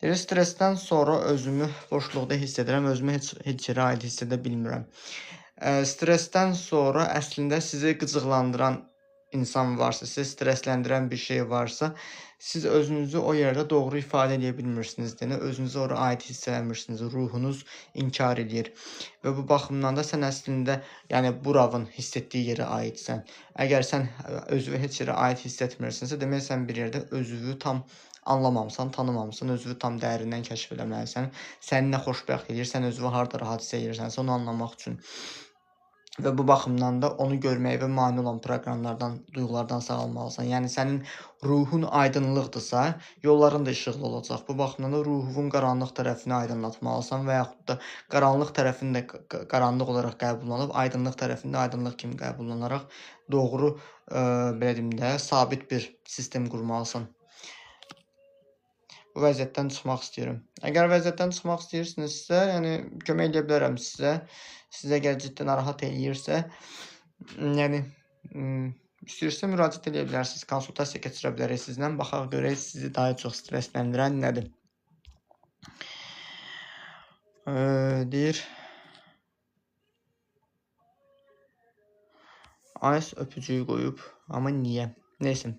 Deyir, stressdən sonra özümü boşluqda hiss edirəm, özümü heç yerə aid hiss edə bilmirəm. Stressdən sonra əslində sizi qıcıqlandıran insan varsa, sizi stressləndirən bir şey varsa, siz özünüzü o yerdə doğru ifadə edə bilmirsiniz. Yəni özünüzü ora aid hiss etmirsiniz. Ruhunuz inkar edir. Və bu baxımdan da sən əslində, yəni buravın hiss etdiyi yerə aidsən. Əgər sən özünü heç yerə aid hiss etmirsinsə, demək sən bir yerdə özünü tam anlamamısan, tanımamısan, özünü tam dərindən kəşf eləməlisən. Səni nə xoşbəxt edir, sən özünü harda rahat hiss edirsənsə, onu anlamaq üçün. Və bu baxımdan da onu görməyə və mane olan proqramlardan, duyğulardan sağalmalısan. Yəni sənin ruhun aydınlıqdırsa, yolların da işıqlı olacaq. Bu baxımdan da ruhun qaranlıq tərəfini aydınlatmalısan və yaxud da qaranlıq tərəfini də qaranlıq olaraq qəbullanıb, aydınlıq tərəfini də aydınlıq kimi qəbullanaraq doğru, belə deyim də, sabit bir sistem qurmalısan. Bu vəziyyətdən çıxmaq istəyirəm. Əgər vəziyyətdən çıxmaq istəyirsinizsə, yəni kömək edə bilərəm sizə. Sizə əgər ciddi narahat eləyirsə, yəni istəyirsə müraciət edə bilərsiniz. Konsultasiya keçirə bilərik sizlə. Baxaq görək sizi daha çox stressləndirən nədir. Deyir. Ice öpücüyü qoyub, amma niyə? Neysə.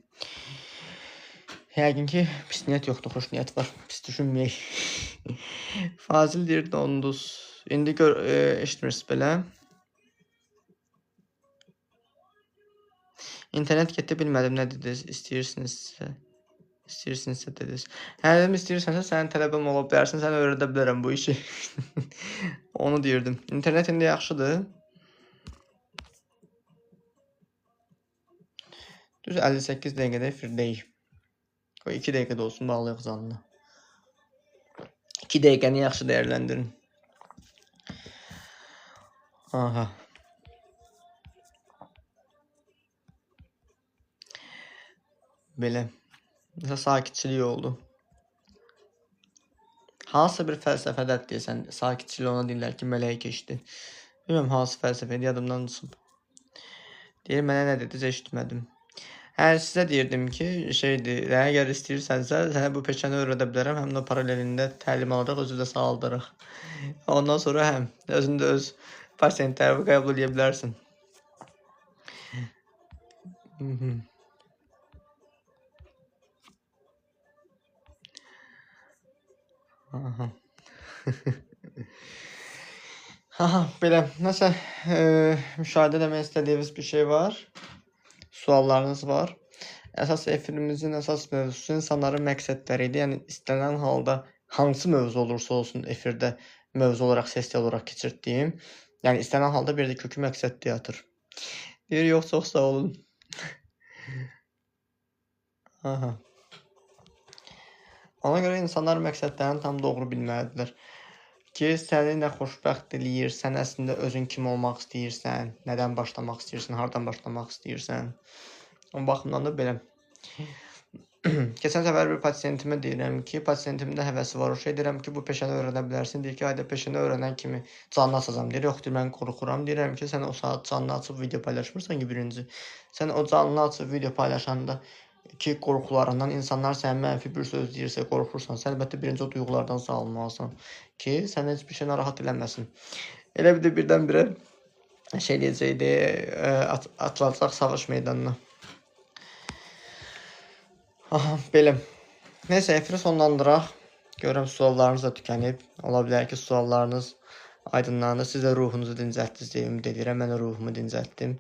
Yəqin ki, pis niyyət yoxdur, xoş niyyət var. Pis düşünməyək. Fazil deyir, donduz. İndi eşitmirsiniz belə. İnternet getdi, bilmədim nə dediniz, istəyirsinizsə dediniz. Hə, dedim, istəyirsənsə sənin tələbəm ola bilərsən, sən öyrədə bilərəm bu işi. Onu deyirdim. İnternet indi yaxşıdır. Düz 58 dəqiqədə efirdəyik. O 2 dəqiqədə olsun, bağlayaq canını. 2 dəqiqəni yaxşı dəyərləndirin. Aha. Belə. Mesela sakitçilik oldu. Hansı bir fəlsəfədə deyəsən, sakitçilik ona deyirlər ki, mələk keçdi. Bilmirəm, hansı fəlsəfədə yadımdan çıxıb. Deyir, mənə nə dediniz, eşitmədim. Hə, sizə deyirdim ki, şeydir, əgər istəyirsənsə, sənə bu peşəni öyrədə bilərəm, həm də paralelində təlim alırıq, özü də sağaldırıq. Ondan sonra həm, özündə öz pasiyentləri qəbul edə bilərsin. Aha. Aha, belə nəsə müşahidə etmək istədiyiniz bir şey var? Suallarınız var? Əsas efirimizin əsas mövzusu insanların məqsədləri idi. Yəni istənilən halda hansı mövzu olursa olsun efirdə mövzu olaraq, sessiya olaraq keçirdiyim. Yəni istənilən halda bir də kökü məqsəd teatr. Deyir, yox, çox sağ olun. Aha. Ona görə insanlar məqsədlərini tam doğru bilməlidirlər. Ki, səni nə xoşbəxt eləyir, sən əslində özün kim olmaq istəyirsən, nədən başlamaq istəyirsən, hardan başlamaq istəyirsən. O baxımdan da belə. Keçən səfər bir pasiyentimə deyirəm ki, pasiyentimin də həvəsi var. O şey deyirəm ki, bu peşəni öyrənə bilərsin. Deyir ki, ayda peşəni öyrənən kimi canlı açacam. Deyir, yox, deyir, mən qorxuram. Deyirəm ki, sən o saat canlı açıb video paylaşmırsan ki, birinci. Sən o canlı açıb video paylaşanda ki, qorxularından insanlar sənə mənfi bir söz deyirsə, qorxursan, sən əlbəttə birinci o duyğulardan sağalmalısan ki, səni heç bir şey narahat eləməsin. Elə bir də birdən-birə şey deyəcəkdi, atılacaq savaş meydanına. Aha, belə. Neysə, efiri sonlandıraq. Görürəm suallarınız da tükənib. Ola bilər ki, suallarınız aydınlandı. Siz də ruhunuzu dincəltdiniz deyə ümid edirəm. Mən də ruhumu dincəltdim.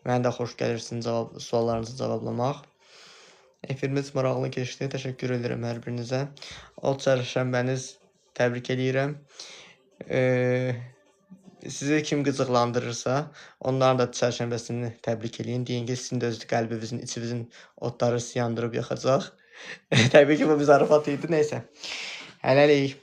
Mənə də xoş gəlir sizin suallarınızı cavablamaq. Efirimiz maraqlı keçdi. Təşəkkür edirəm hər birinizə. O çərşənbəniz təbrik edirəm. Sizi kim qıcıqlandırırsa, onların da çərşənbəsini təbrik eləyin. Deyin ki, sizin də öz qəlbinizin, içinizin otları yandırıb yaxacaq. Təbii ki, bu bir zarafat idi. Neysə. Hələlik.